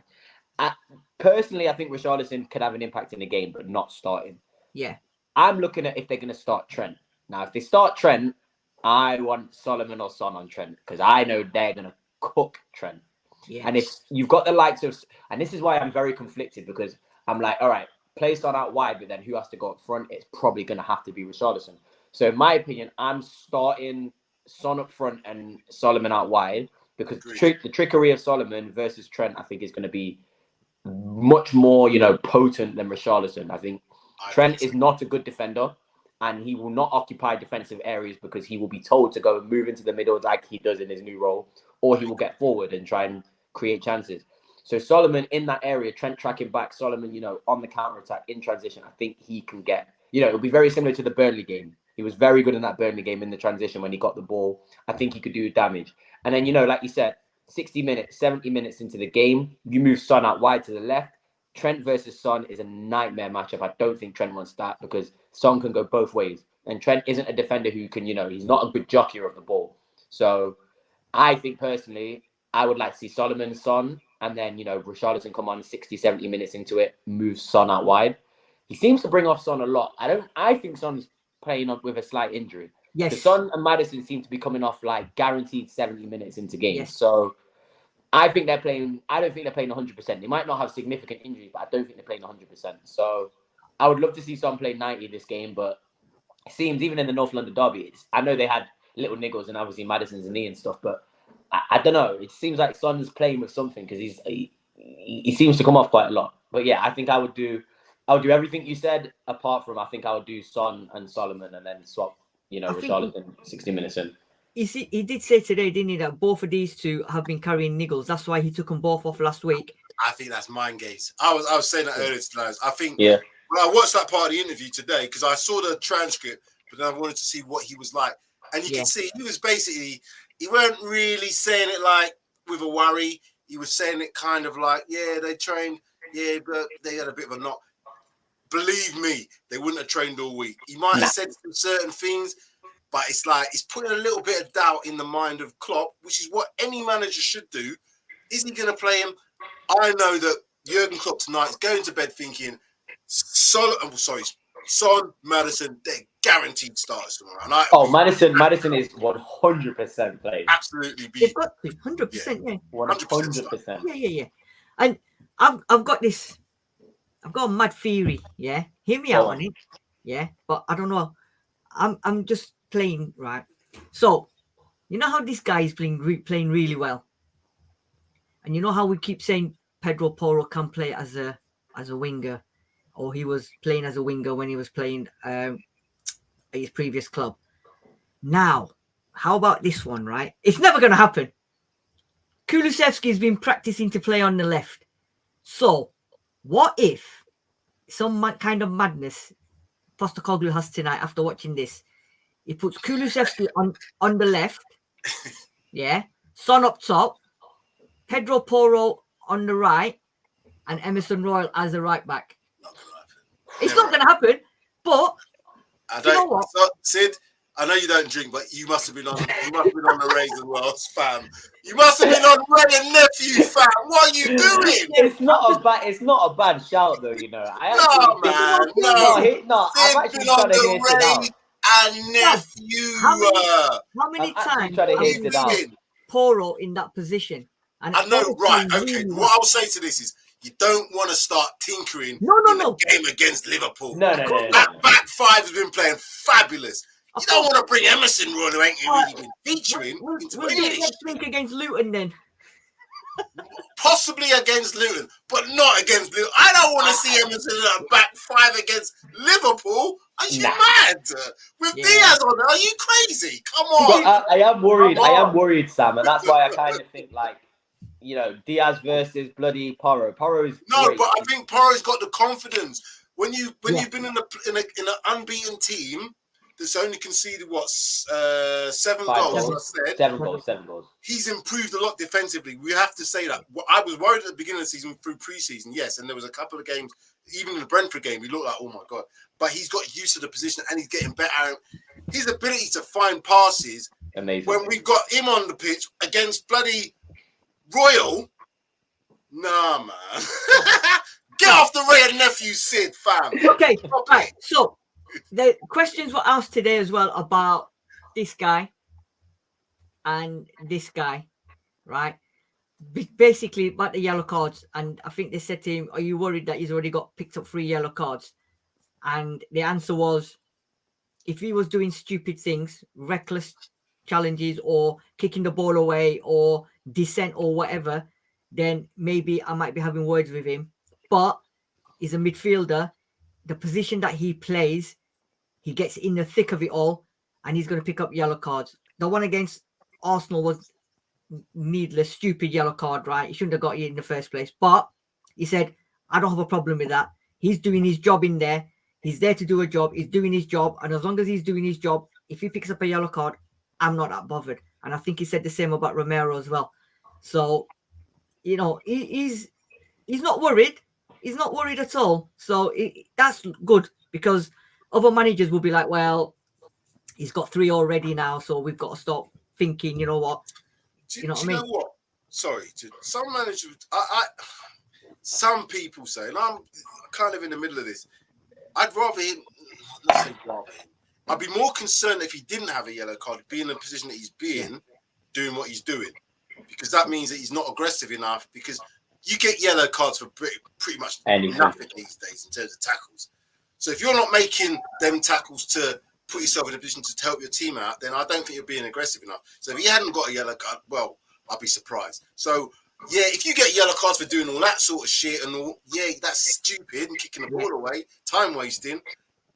personally, I think Richarlison could have an impact in the game, but not starting. Yeah. I'm looking at if they're going to start Trent. Now, if they start Trent, I want Solomon or Son on Trent because I know they're going to cook Trent. Yeah. And if you've got the likes of, and this is why I'm very conflicted because I'm like, all right, play Son out wide, but then who has to go up front? It's probably going to have to be Richarlison. So in my opinion, I'm starting Son up front and Solomon out wide because the trickery of Solomon versus Trent, I think, is going to be much more, potent than Richarlison. I think Trent think is not a good defender, and he will not occupy defensive areas because he will be told to go and move into the middle like he does in his new role, or he will get forward and try and create chances. So Solomon in that area, Trent tracking back, Solomon, on the counter-attack in transition, I think he can get, it'll be very similar to the Burnley game. He was very good in that Burnley game in the transition when he got the ball. I think he could do damage. And then, like you said, 60 minutes, 70 minutes into the game, you move Son out wide to the left. Trent versus Son is a nightmare matchup. I don't think Trent wants that because Son can go both ways. And Trent isn't a defender who can, he's not a good jockey of the ball. So I think personally, I would like to see Solomon, Son, and then, Richarlison come on 60, 70 minutes into it, move Son out wide. He seems to bring off Son a lot. I think Son's playing up with a slight injury. Yes. The Son and Maddison seem to be coming off like guaranteed 70 minutes into games. Yes. So I think they're playing. I don't think they're playing 100%. They might not have significant injuries, but I don't think they're playing 100%. So I would love to see Son play 90 this game, but it seems even in the North London derby, I know they had little niggles and obviously Maddison's knee and stuff, but I don't know. It seems like Son's playing with something because he seems to come off quite a lot. But yeah, I think I would do everything you said apart from I think I would do Son and Solomon and then swap, Richarlison 60 minutes in. You see, he did say today, didn't he, that both of these two have been carrying niggles. That's why he took them both off last week. I think that's mind games. I was saying that earlier tonight. I think when I watched that part of the interview today because I saw the transcript, but then I wanted to see what he was like. And you can see he was basically, he weren't really saying it like with a worry. He was saying it kind of like, yeah, they trained, yeah, but they had a bit of a knock. Believe me, they wouldn't have trained all week. He might have said some certain things, but it's like it's putting a little bit of doubt in the mind of Klopp, which is what any manager should do. Is he going to play him? I know that Jurgen Klopp tonight is going to bed thinking, Son, Maddison, they're guaranteed starters tomorrow. Maddison is 100% playing. Absolutely. They've got to 100%, yeah. 100%. Yeah. And I've got a mad theory, yeah. Hear me out on it, yeah. But I don't know. I'm just playing, right? So, you know how this guy is playing really well, and you know how we keep saying Pedro Porro can play as a winger, or he was playing as a winger when he was playing at his previous club. Now, how about this one, right? It's never going to happen. Kulusevski's been practicing to play on the left. So, what if some kind of madness Postecoglou has tonight after watching this? He puts Kulusevski on the left, yeah, Son up top, Pedro Porro on the right, and Emerson Royal as a right back. It's not going to happen, but you know what? Sid, I know you don't drink, but you must have been on the Rays as well, fam. You must have been on Ray and Nephew, fam. What are you doing? It's not a bad shout though, you know. No. I'm actually trying to hear it out. And Nephew. How many times have you seen Porro in that position? And I know, right? Okay. What I'll say to this is, you don't want to start tinkering in the game against Liverpool. No. That back five has been playing fabulous. You don't want to bring Emerson Royal, who ain't really been featuring. We'll do it next week against Luton then. Possibly against Luton, but not against Luton. I don't want to see Emerson in a back five against Liverpool. Are you mad? With Diaz on there, are you crazy? Come on. But I am worried, Sam, and that's why I kind of think like, Diaz versus bloody Porro. Porro is great. But I think Porro's got the confidence. When you've been in an unbeaten team that's only conceded 7 goals. Seven goals. He's improved a lot defensively. We have to say that. I was worried at the beginning of the season through preseason, yes, and there was a couple of games, even in the Brentford game, he looked like, oh my god. But he's got used to the position and he's getting better. His ability to find passes. Amazing. When we got him on the pitch against bloody Royal, nah, man. Get off the Ray and Nephew, Sid, fam. Okay, right. So the questions were asked today as well about this guy and this guy, right? Basically about the yellow cards. And I think they said to him, are you worried that he's already got picked up 3 yellow cards? And the answer was, if he was doing stupid things, reckless challenges or kicking the ball away or dissent or whatever, then maybe I might be having words with him. but he's a midfielder. The position that he plays, he gets in the thick of it all, and he's going to pick up yellow cards. The one against Arsenal was needless, stupid yellow card, right? He shouldn't have got it in the first place. But he said, I don't have a problem with that. He's doing his job in there. He's there to do a job. He's doing his job. And as long as he's doing his job, if he picks up a yellow card, I'm not that bothered. And I think he said the same about Romero as well. So, you know, he's not worried. He's not worried at all. So that's good, because other managers will be like, well, he's got 3 already now, so we've got to stop thinking, you know what? Do you know what? Sorry, some managers, some people say, and I'm kind of in the middle of this. I'd rather him. Let's say rather him. I'd be more concerned if he didn't have a yellow card, be in the position that he's being, doing what he's doing, because that means that he's not aggressive enough. Because you get yellow cards for pretty much nothing these days in terms of tackles. So if you're not making them tackles to put yourself in a position to help your team out, then I don't think you're being aggressive enough. So if he hadn't got a yellow card, well, I'd be surprised. So yeah, if you get yellow cards for doing all that sort of shit and all, yeah, that's stupid and kicking the ball away, time wasting.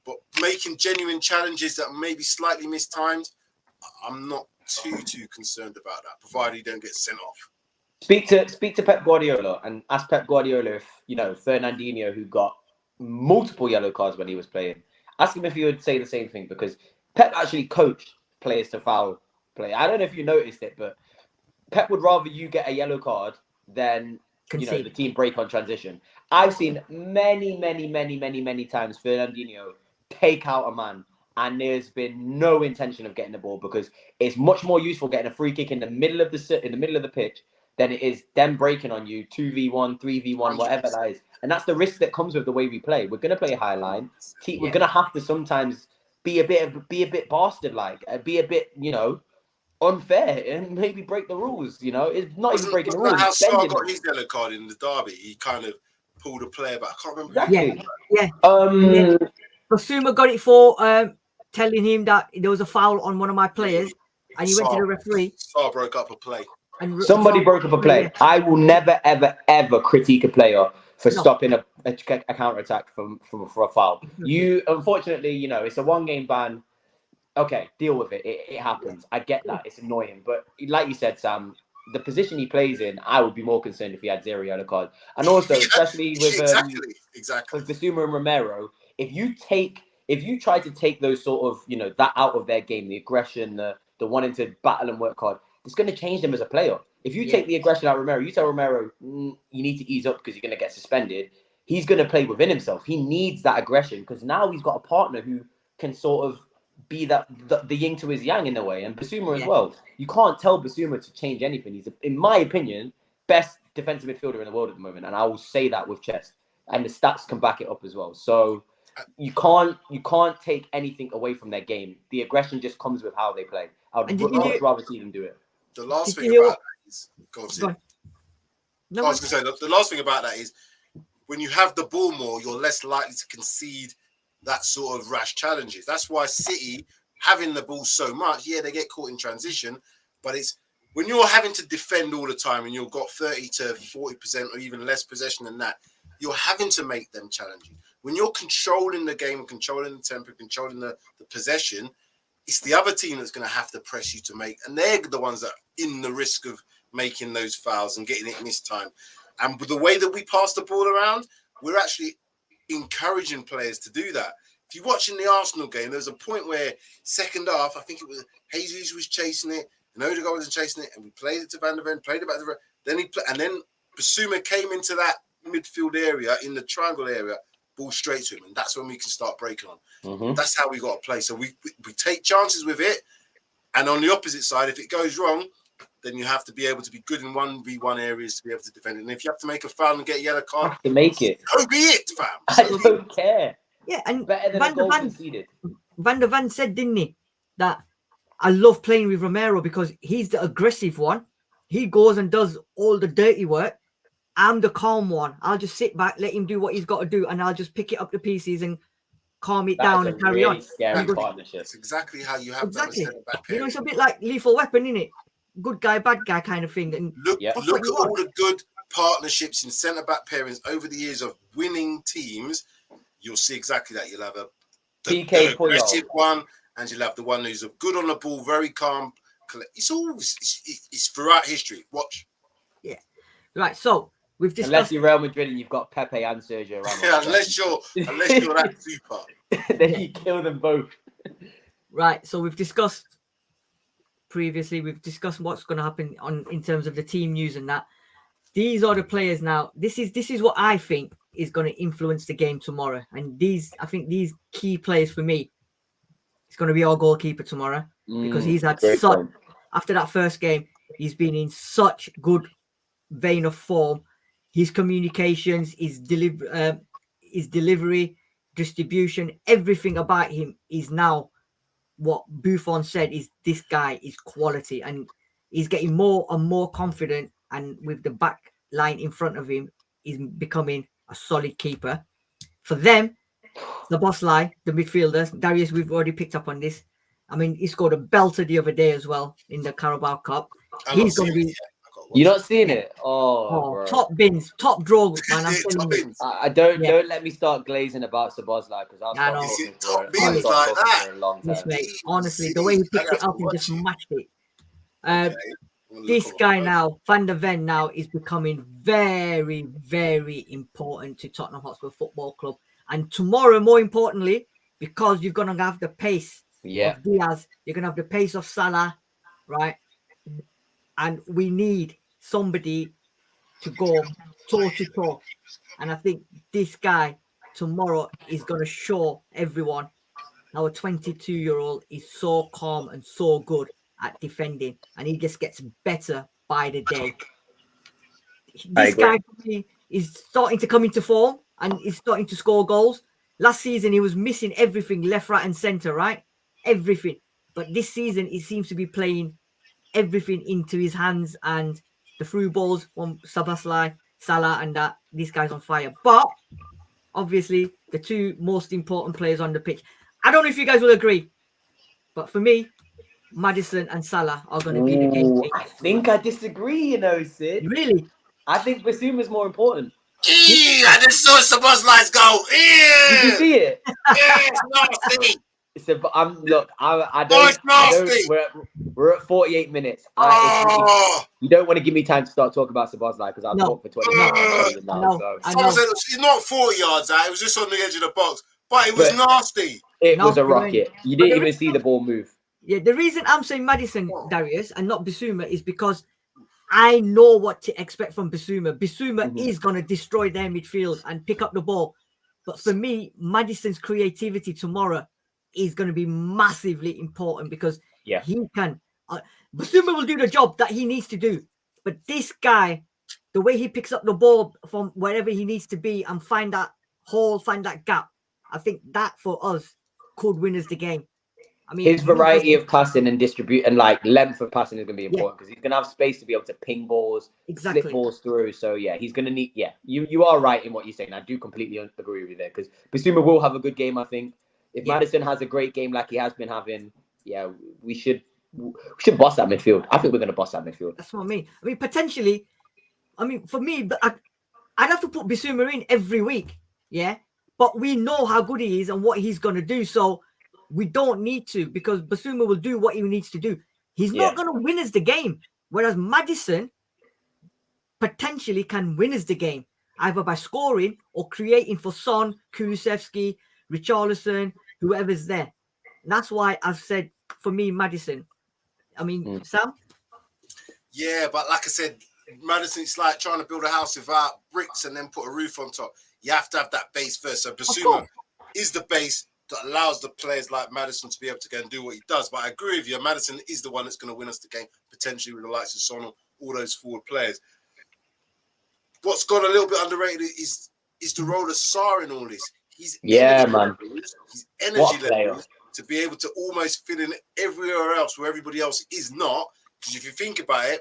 But making genuine challenges that may be slightly mistimed, I'm not too concerned about that, provided you don't get sent off. Speak to Pep Guardiola and ask Pep Guardiola if, you know, Fernandinho, who got multiple yellow cards when he was playing, ask him if he would say the same thing, because Pep actually coached players to foul play. I don't know if you noticed it, but Pep would rather you get a yellow card than you know, the team break on transition. I've seen many times Fernandinho take out a man, and there's been no intention of getting the ball, because it's much more useful getting a free kick in the middle of the pitch than it is them breaking on you 2v1, 3v1, whatever that is. And that's the risk that comes with the way we play. We're going to play a high line. We're going to have to sometimes be a bit bastard-like, be a bit, you know, unfair, and maybe break the rules. You know, it's not even breaking the rules. How Star got his yellow card in the derby? He kind of pulled a player back. I can't remember. Exactly. Yeah. Basuma got it for telling him that there was a foul on one of my players, and he went to the referee. Star broke up a play. Somebody broke up a play. I will never, ever critique a player for stopping a counter-attack for a foul. You, unfortunately, you know, it's a 1-game ban. Okay, deal with it. It happens. I get that. It's annoying. But like you said, Sam, the position he plays in, I would be more concerned if he had 0 yellow cards. And also, especially with with Basuma and Romero, if you try to take those sort of, you know, that out of their game, the aggression, the wanting to battle and work hard, it's going to change them as a player. If you take the aggression out of Romero, you tell Romero, you need to ease up because you're going to get suspended. He's going to play within himself. He needs that aggression, because now he's got a partner who can sort of be that the yin to his yang in a way. And Basuma as well. You can't tell Basuma to change anything. He's, in my opinion, best defensive midfielder in the world at the moment, and I will say that with chest. And the stats can back it up as well. So you can't take anything away from their game. The aggression just comes with how they play. I would much rather see them do it. The last thing about that is, I was going to say, the last thing about that is, when you have the ball more, you're less likely to concede that sort of rash challenges. That's why City, having the ball so much, they get caught in transition, but it's when you're having to defend all the time and you've got 30 to 40% or even less possession than that, you're having to make them challenging. When you're controlling the game, controlling the tempo, controlling the possession, it's the other team that's going to have to press you to make, and they're the ones that are in the risk of making those fouls and getting it missed time. And with the way that we pass the ball around, we're actually encouraging players to do that. If you watch in the Arsenal game, there was a point where second half, I think it was Jesus was chasing it, and Odegaard was chasing it, and we played it to Van der Ven, played it back to the then Basuma came into that midfield area, in the triangle area, ball straight to him, and that's when we can start breaking on. Mm-hmm. That's how we got to play. So we take chances with it, and on the opposite side, if it goes wrong, then you have to be able to be good in 1v1 areas to be able to defend it. And if you have to make a foul and get a yellow card, have to make it. So be it, fam. I don't care. Yeah, and better than a goal conceded. Van der Ven said, didn't he, that I love playing with Romero because he's the aggressive one. He goes and does all the dirty work. I'm the calm one. I'll just sit back, let him do what he's got to do, and I'll just pick it up to pieces and calm it down and carry on. Scary partnership. That's exactly how you have to understand back. You know, it's a bit like Lethal Weapon, isn't it? Good guy, bad guy kind of thing. And look at all the good partnerships in centre-back pairings over the years of winning teams, you'll see exactly that. You'll have the aggressive one, and you'll have the one who's good on the ball, very calm. It's throughout history. Watch. Yeah. Right. So we've discussed. Unless you're Real Madrid and you've got Pepe and Sergio Ramos. Yeah, unless you're that super. Then you kill them both. Right. So we've discussed previously. We've discussed what's going to happen in terms of the team news and that. These are the players now. This is what I think is going to influence the game tomorrow. And I think these key players for me, it's going to be our goalkeeper tomorrow because he's had after that first game, he's been in such good vein of form. His communications, his delivery, distribution, everything about him is now what Buffon said is this guy is quality, and he's getting more and more confident. And with the back line in front of him, he's becoming a solid keeper. For them, the boss lie, the midfielders, Darius, we've already picked up on this. I mean, he scored a belter the other day as well in the Carabao Cup. He's going to be... You're not seeing it? Oh, top bins, top draw, man. I'm telling you. Don't let me start glazing about Sabozlai because I've got top bins like that. For a long time. Yes, mate. Honestly, the way he picked it up and just smashed it. This guy now, Van der Ven now, is becoming very, very important to Tottenham Hotspur Football Club. And tomorrow, more importantly, because you're going to have the pace of Diaz, you're going to have the pace of Salah, right? And we need somebody to go toe-to-toe. And I think this guy tomorrow is going to show everyone how a 22-year-old is so calm and so good at defending, and he just gets better by the day. This guy is starting to come into form and is starting to score goals. Last season, he was missing everything, left, right, and centre, right? Everything. But this season, he seems to be playing everything into his hands, and the through balls from Sabazlai, Salah, and that. This guy's on fire. But obviously, the two most important players on the pitch. I don't know if you guys will agree, but for me, Maddison and Salah are going to be the game changer. I think I disagree, Sid. Really? I think Basuma's more important. I just saw Sabazlai's goal. Did you see it? It's nasty. I don't. We're at 48 minutes. You don't want to give me time to start talking about Sabazlai because I've talked for 20 minutes now. It's not 40 yards out. It was just on the edge of the box, but it was nasty. It was a rocket. You didn't even see the ball move. Yeah, the reason I'm saying Maddison, Darius, and not Bissouma is because I know what to expect from Bissouma. Bissouma is going to destroy their midfield and pick up the ball. But for me, Maddison's creativity tomorrow is going to be massively important because he can. Bissouma will do the job that he needs to do. But this guy, the way he picks up the ball from wherever he needs to be and find that hole, find that gap, I think that for us could win us the game. I mean, his variety of passing and distribute and length of passing is going to be important because he's going to have space to be able to ping balls, slip balls through. So he's going to need. Yeah, you are right in what you're saying. I do completely agree with you there because Bissouma will have a good game. I think if Maddison has a great game like he has been having, we should boss that midfield. I think we're going to boss that midfield. That's what I mean. I mean, potentially. I mean, for me, I'd have to put Bissouma in every week. Yeah, but we know how good he is and what he's going to do. So. We don't need to because Bissouma will do what he needs to do. He's not going to win us the game. Whereas Maddison potentially can win us the game either by scoring or creating for Son, Kulusevski, Richarlison, whoever's there. And that's why I've said, for me, Maddison. I mean, Sam? Yeah, but like I said, Maddison, it's like trying to build a house without bricks and then put a roof on top. You have to have that base first. So Bissouma is the base that allows the players like Maddison to be able to go and do what he does. But I agree with you. Maddison is the one that's going to win us the game, potentially with the likes of Son, all those forward players. What's gone a little bit underrated is the role of Sarr in all this. His energy levels to be able to almost fit in everywhere else where everybody else is not. Because if you think about it,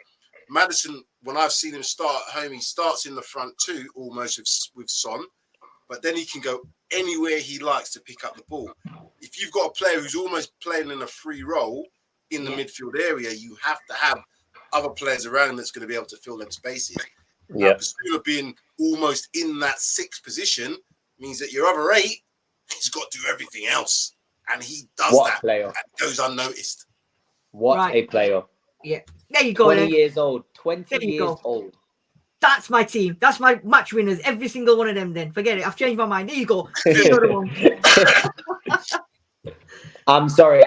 Maddison, when I've seen him start at home, he starts in the front too, almost with Son. But then he can go anywhere he likes to pick up the ball. If you've got a player who's almost playing in a free role in the midfield area, you have to have other players around him that's going to be able to fill them spaces. Now, Basuma being almost in that 6th position means that your other 8, he's got to do everything else. And he does What that. a player. And goes unnoticed. What a player. Yeah. There you go. 20 then. years old. 20 There you years go. old. That's my team. That's my match winners. Every single one of them then. Forget it. I've changed my mind. There you go. Another one. I'm sorry.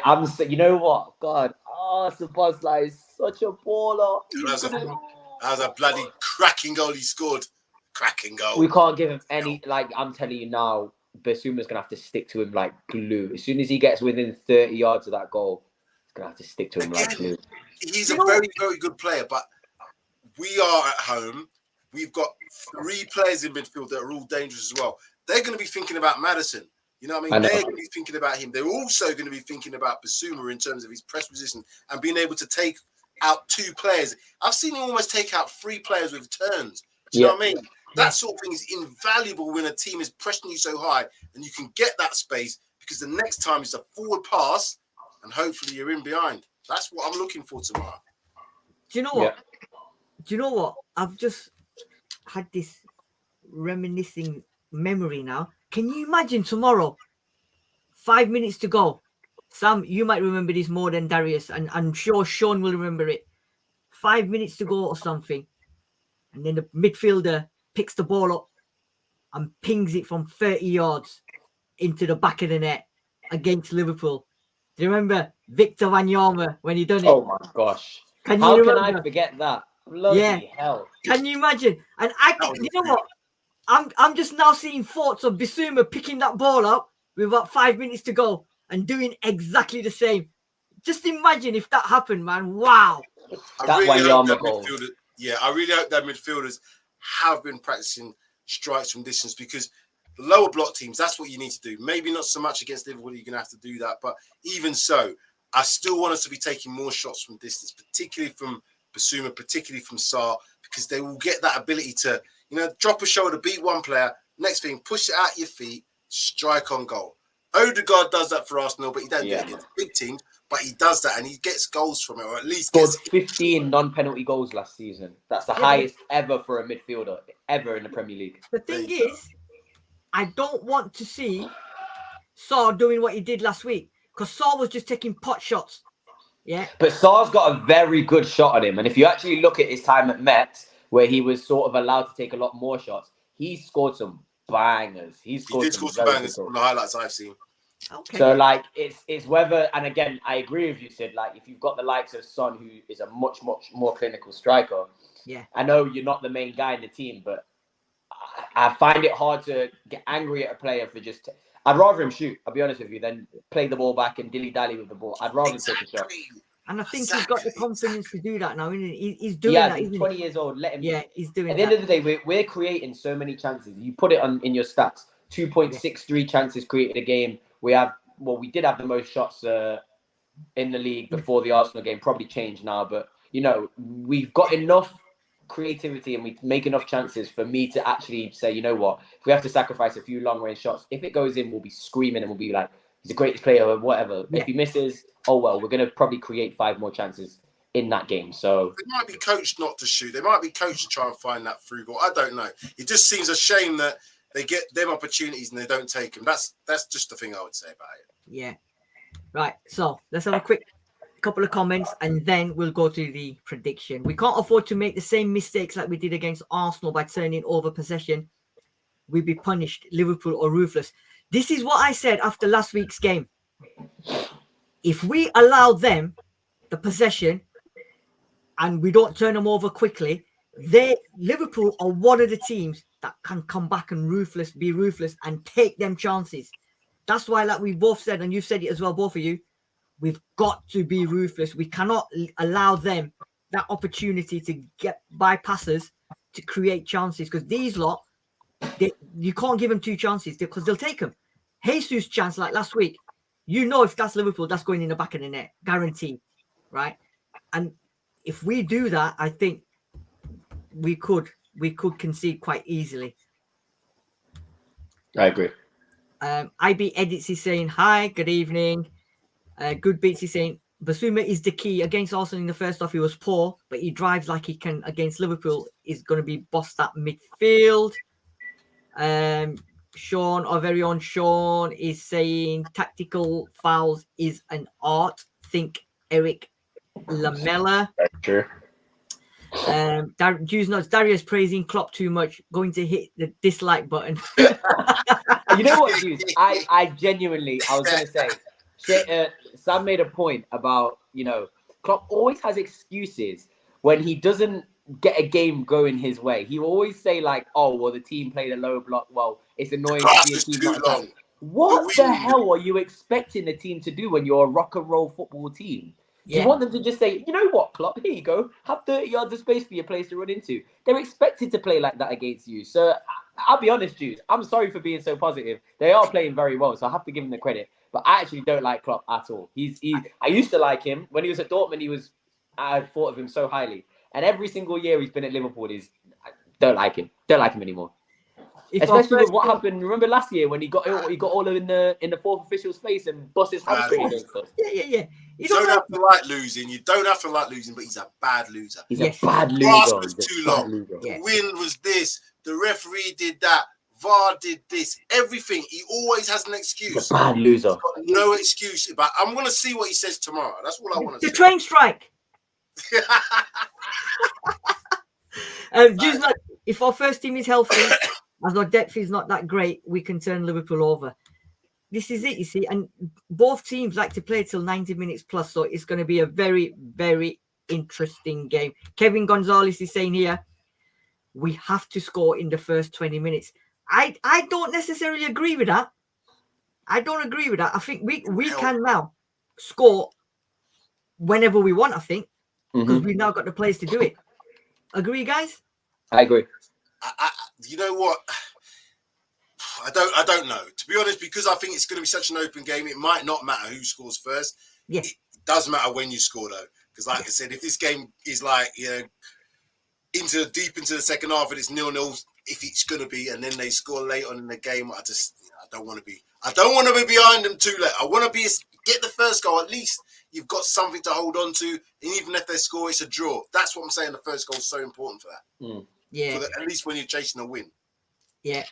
You know what? God. Oh, Szoboszlai is such a baller. That was a bloody cracking goal he scored. Cracking goal. We can't give him any, like, I'm telling you now, Basuma's going to have to stick to him like glue. As soon as he gets within 30 yards of that goal, he's going to have to stick to him like glue. He's a very, very good player, but we are at home. We've got 3 players in midfield that are all dangerous as well. They're going to be thinking about Maddison. You know what I mean? They're going to be thinking about him. They're also going to be thinking about Basuma in terms of his press position and being able to take out 2 players. I've seen him almost take out 3 players with turns. Do you know what I mean? That sort of thing is invaluable when a team is pressing you so high and you can get that space, because the next time it's a forward pass and hopefully you're in behind. That's what I'm looking for tomorrow. Do you know what? Do you know what? I've just had this reminiscing memory now. Can you imagine tomorrow, 5 minutes to go? Sam, you might remember this more than Darius, and I'm sure Sean will remember it. 5 minutes to go or something. And then the midfielder picks the ball up and pings it from 30 yards into the back of the net against Liverpool. Do you remember Victor Wanyama when he done it? Oh my gosh. How can I forget that? Bloody hell. Can you imagine? And you know what? I'm just now seeing thoughts of Basuma picking that ball up with about 5 minutes to go and doing exactly the same. Just imagine if that happened, man. Wow. I really hope that midfielders have been practicing strikes from distance, because the lower block teams, that's what you need to do. Maybe not so much against Liverpool, you're going to have to do that. But even so, I still want us to be taking more shots from distance, particularly from Basuma, particularly from Sarr, because they will get that ability to, drop a shoulder, beat one player. Next thing, push it out your feet, strike on goal. Odegaard does that for Arsenal, but he doesn't do it against big teams. But he does that, and he gets goals from it, or at least scored 15 non-penalty goals last season. That's the highest ever for a midfielder ever in the Premier League. The thing is, I don't want to see Sarr doing what he did last week, because Sarr was just taking pot shots. Yeah. But Sarr's got a very good shot on him, and if you actually look at his time at Metz, where he was sort of allowed to take a lot more shots, he scored some bangers. He did score some bangers from the highlights I've seen. Okay. So, like, it's whether, and again, I agree with you, Sid, like, if you've got the likes of Son, who is a much, much more clinical striker, I know you're not the main guy in the team, but I find it hard to get angry at a player for just... I'd rather him shoot, I'll be honest with you, than play the ball back and dilly-dally with the ball. I'd rather take a shot. And I think he's got the confidence to do that now, isn't he? He's doing that, he's 20 years old, let him... Yeah, he's doing that. At the end of the day, we're creating so many chances. You put it in your stats, 2.63 chances created a game. We did have the most shots in the league before the Arsenal game. Probably changed now, but we've got enough creativity and we make enough chances for me to actually say, you know what, if we have to sacrifice a few long range shots, if it goes in, we'll be screaming and we'll be like, he's the greatest player or whatever. If he misses, oh well, we're gonna probably create 5 more chances in that game. So they might be coached not to shoot. They might be coached to try and find that through goal. I don't know. It just seems a shame that they get them opportunities and they don't take them. That's just the thing I would say about it. Yeah. Right. So let's have a quick couple of comments and then we'll go to the prediction. We can't afford to make the same mistakes like we did against Arsenal by turning over possession. We'd be punished, Liverpool or ruthless. This is what I said after last week's game. If we allow them the possession and we don't turn them over quickly, Liverpool are one of the teams that can come back and be ruthless and take them chances. That's why, like we both said, and you said it as well, both of you, we've got to be ruthless. We cannot allow them that opportunity to get bypasses to create chances, because these lot, you can't give them 2 chances because they'll take them. Jesus' chance like last week, if that's Liverpool, that's going in the back of the net, guaranteed, right? And if we do that, I think we could concede quite easily. I agree. IB Edits is saying, hi, good evening. Good Beats is saying, Basuma is the key. Against Arsenal in the first half, he was poor, but he drives like he can against Liverpool. Is going to be bossed at midfield. Sean, our very own Sean, is saying tactical fouls is an art. Think Eric Lamella. True. Darius praising Klopp too much, going to hit the dislike button. You know what, Juice? I genuinely, I was going to say, Sam made a point about, Klopp always has excuses when he doesn't get a game going his way. He will always say like, oh, well, the team played a low block. Well, it's annoying to see a team not attack. What the hell are you expecting the team to do when you're a rock and roll football team? Do you want them to just say, you know what, Klopp, here you go. Have 30 yards of space for your players to run into. They're expected to play like that against you. So I'll be honest, Jude. I'm sorry for being so positive. They are playing very well, so I have to give him the credit. But I actually don't like Klopp at all. I used to like him. When he was at Dortmund, I thought of him so highly. And every single year he's been at Liverpool, I don't like him. Don't like him anymore. Especially with what happened. Remember last year when he got all in the fourth official's face and bust his hamstring against us. Yeah. You don't have to like losing. You don't have to like losing, but he's a bad loser. He's a bad loser. The grass was too long. The wind was this. The referee did that. VAR did this. Everything. He always has an excuse. He's a bad loser. He's got no excuse. But I'm going to see what he says tomorrow. That's all I want to see. The train strike. Just like if our first team is healthy, as our depth is not that great, we can turn Liverpool over. This is it, you see, and both teams like to play till 90 minutes plus, so it's going to be a very, very interesting game. Kevin Gonzalez is saying here, we have to score in the first 20 minutes. I don't necessarily agree with that. I think we can now score whenever we want, I think, because we've now got the players to do it. Agree, guys? I agree. You know what? I don't know. To be honest, because I think it's going to be such an open game, it might not matter who scores first. Yeah. It does matter when you score, though. Because like I said, if this game is like, deep into the second half and it's 0-0, if it's going to be, and then they score late on in the game, I don't want to be behind them too late. I want to get the first goal. At least you've got something to hold on to. And even if they score, it's a draw. That's what I'm saying. The first goal is so important for that. Yeah. At least when you're chasing a win. Yeah.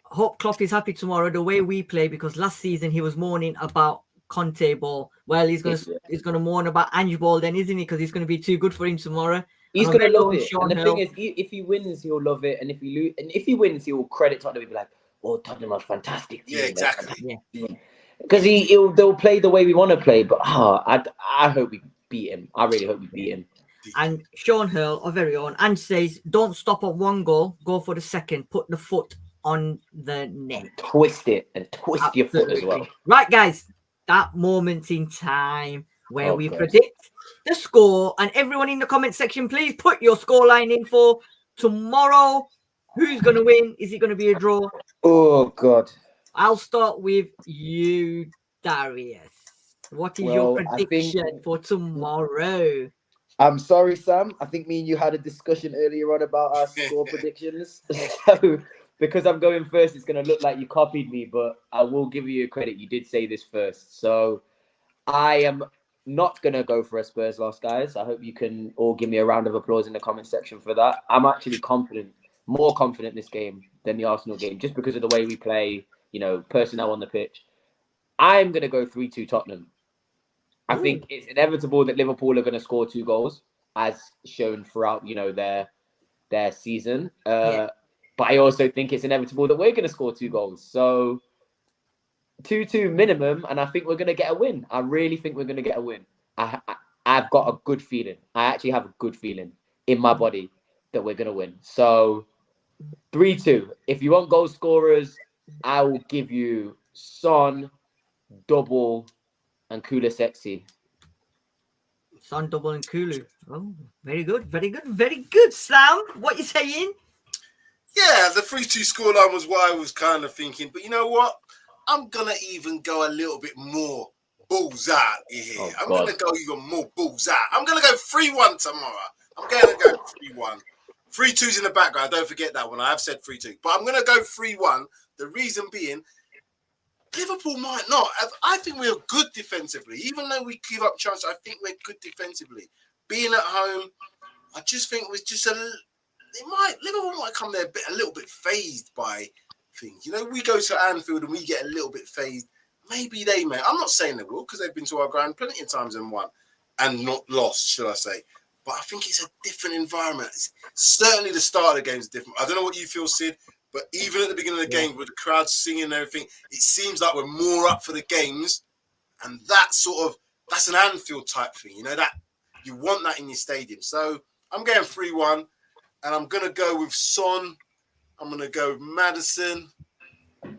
Hope Klopp is happy tomorrow the way we play, because last season he was mourning about Conte ball. Well, he's gonna mourn about Ange ball then, isn't he? Because he's gonna be too good for him tomorrow. He's gonna love it. And the thing is, if he wins, he'll love it. And if he wins, he'll credit Tottenham. He'll be like, "Oh, Tottenham are fantastic team." Yeah, exactly. Because they'll play the way we want to play. But I hope we beat him. I really hope we beat him. And Sean Hurl, our very own, and says, "Don't stop at one goal. Go for the second. Put the foot on the net. Twist it and twist your foot as well." Right, guys. That moment in time where we predict the score, and everyone in the comment section, please put your scoreline in for tomorrow. Who's going to win? Is it going to be a draw? Oh, God. I'll start with you, Darius. What is your prediction for tomorrow? I'm sorry, Sam. I think me and you had a discussion earlier on about our score predictions. So, because I'm going first, it's going to look like you copied me, but I will give you credit. You did say this first. So, I am not going to go for a Spurs loss, guys. I hope you can all give me a round of applause in the comment section for that. I'm actually more confident this game than the Arsenal game, just because of the way we play, personnel on the pitch. I'm going to go 3-2 Tottenham. I think it's inevitable that Liverpool are going to score 2 goals, as shown throughout, their season. But I also think it's inevitable that we're going to score 2 goals. So 2-2 minimum, and I think we're going to get a win. I really think we're going to get a win. I've got a good feeling. I actually have a good feeling in my body that we're going to win. So 3-2. If you want goal scorers, I will give you Son, Double, and Kulusevski. Son, Double, and Kulu. Oh, very good, very good, very good, Sam. What you saying? Yeah, the 3-2 scoreline was what I was kind of thinking. But you know what? I'm going to even go a little bit more balls out here. I'm going to go even more balls out. I'm going to go 3-1 tomorrow. I'm going to go 3-1. 3-2's in the background. Don't forget that one. I have said 3-2. But I'm going to go 3-1. The reason being, Liverpool might not. I think we're good defensively. Even though we give up chances, I think we're good defensively. Being at home, I just think we're just Liverpool might come there a little bit phased by things. You know, we go to Anfield and we get a little bit phased. Maybe they may. I'm not saying they will, because they've been to our ground plenty of times and won and not lost, should I say. But I think it's a different environment. Certainly the start of the game is different. I don't know what you feel, Sid, but even at the beginning of the game with the crowd singing and everything, it seems like we're more up for the games. And that's an Anfield type thing. You know, that you want that in your stadium. So I'm going 3-1, and I'm going to go with Son. I'm going to go with Maddison. And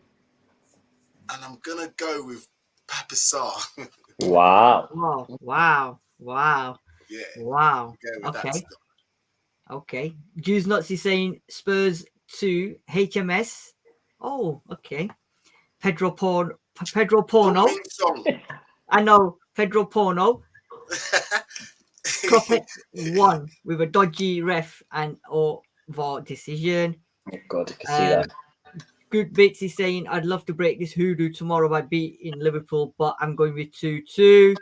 I'm going to go with Papasar. Wow. Wow. Yeah. Wow. Okay. Jews Nazi saying Spurs 2, HMS. Oh, okay. Pedro Porno. I know, Pedro Porno. Prophet 1 with a dodgy ref or VAR decision. Oh God, I can see that. Good Bits is saying, I'd love to break this hoodoo tomorrow by beating Liverpool, but I'm going with 2-2.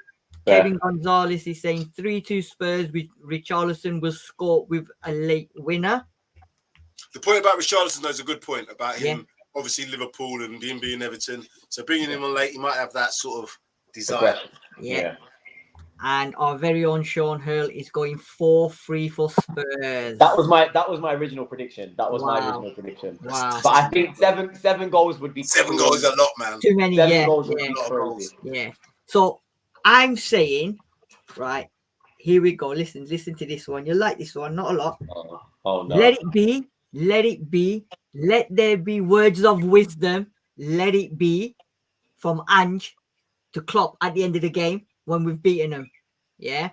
Kevin Gonzalez is saying 3-2 Spurs with Richarlison will score with a late winner. The point about Richarlison, though, is a good point about him, obviously Liverpool and him being Everton. So bringing him on late, he might have that sort of desire. Yeah. And our very own Sean Hurl is going 4-3 for Spurs. That was my original prediction. Wow. But I think seven goals would be 7 goals is a lot, man. Too many. Seven goals would be a lot of goals. Yeah. So I'm saying, right, here we go. Listen to this one. You like this one? Not a lot. Oh no. Let it be. Let there be words of wisdom. Let it be from Ange to Klopp at the end of the game when we've beaten them. Yeah.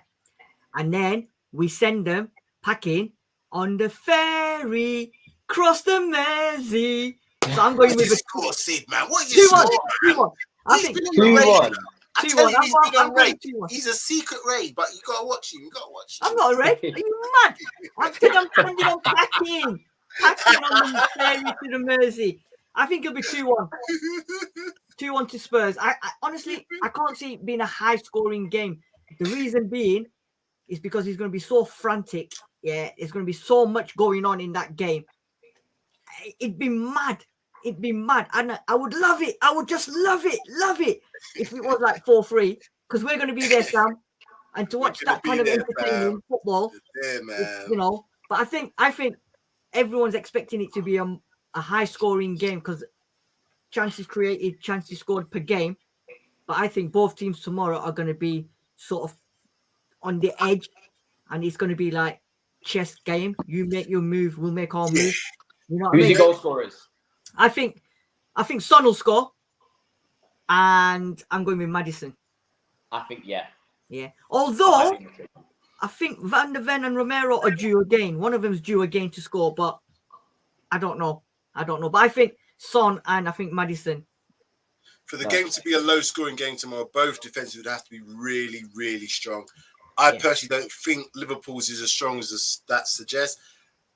And then we send them packing on the ferry across the Mersey. So I'm going with a score, Sid, man. What are you scoring? 2-1. I think 2-1. I tell you, he's been on raid. He's a secret raid, but you gotta watch him. I'm not a raid. Are you mad? I said I'm sending on packing on the ferry to the Mersey. I think it'll be 2-1. 2-1 to Spurs. I honestly, I can't see it being a high-scoring game. The reason being is because he's going to be so frantic. Yeah, there's going to be so much going on in that game. It'd be mad. And I would love it. I would just love it if it was like 4-3, because we're going to be there, Sam, and to watch that kind of entertaining football. Yeah, man. You know, but I think everyone's expecting it to be a high-scoring game because chances created, chances scored per game. But I think both teams tomorrow are going to be sort of on the edge, and it's going to be like chess game. You make your move, we'll make our move. You know what Who's I mean? your goal scorers? I think Son will score, and I'm going with Maddison. I think yeah. Although I think Van der Ven and Romero are due again. One of them is due again to score, but I don't know. But I think Son and I think Maddison. For the game to be a low-scoring game tomorrow, both defenses would have to be really, really strong. I personally don't think Liverpool's is as strong as that suggests.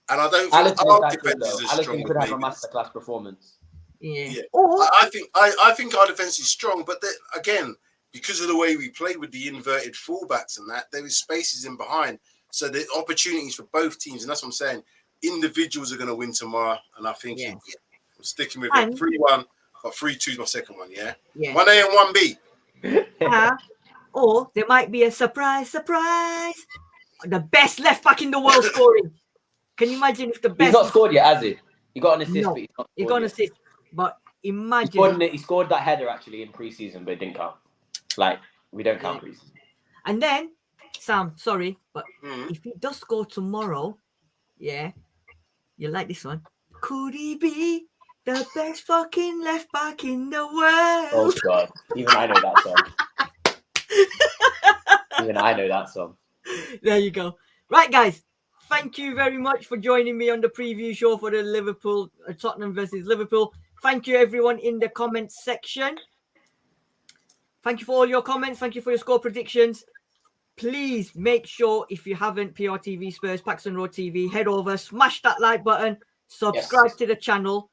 And I don't think our defense is as strong. Alisson could have a masterclass performance. Yeah. I think our defense is strong, but again, because of the way we play with the inverted fullbacks and that, there is spaces in behind. So the opportunities for both teams, and that's what I'm saying. Individuals are going to win tomorrow, and I think I'm sticking with it. 3-1, but 3-2 is my second one. Yeah. 1A and 1B. Or there might be a surprise. The best left back in the world scoring. Can you imagine if the best? He's not scored yet, has he? He got an assist, No, but he's not. He got an assist, but imagine he scored that header actually in pre-season, but it didn't count. Like we don't count pre-season. And then Sam, sorry, but if he does score tomorrow, you like this one. Could he be the best fucking left back in the world? Oh God, even I know that song. There you go. Right, guys. Thank you very much for joining me on the preview show for the Tottenham versus Liverpool. Thank you, everyone, in the comments section. Thank you for all your comments. Thank you for your score predictions. Please make sure, if you haven't, PRTvSpurs, Paxton Road TV, head over, smash that like button, subscribe to the channel,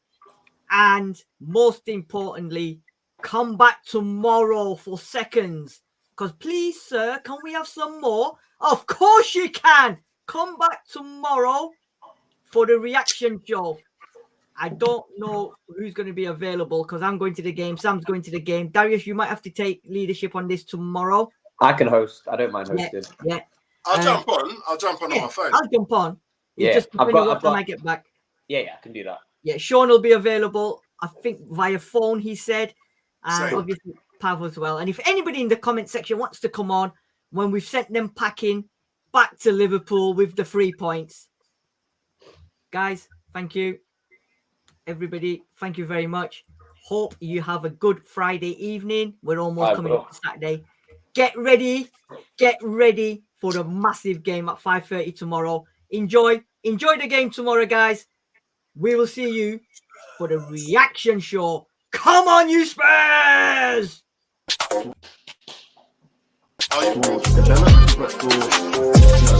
and most importantly, come back tomorrow for seconds. Because please, sir, can we have some more? Of course you can. Come back tomorrow for the reaction show. I don't know who's going to be available because I'm going to the game. Sam's going to the game. Darius, you might have to take leadership on this tomorrow. I can host. I don't mind hosting. Yeah. I'll jump on. I'll jump on my phone. I'll jump on. Yeah, just depending on what time I get back. Yeah, I can do that. Yeah, Sean will be available, I think, via phone, he said. And Same. obviously Pav as well. And if anybody in the comment section wants to come on when we've sent them packing back to Liverpool with the 3 points. Guys, thank you. Everybody, thank you very much. Hope you have a good Friday evening. We're almost coming up to Saturday. Get ready for the massive game at 5:30 tomorrow. Enjoy the game tomorrow, guys. We will see you for the reaction show. Come on, you Spurs! Develop football.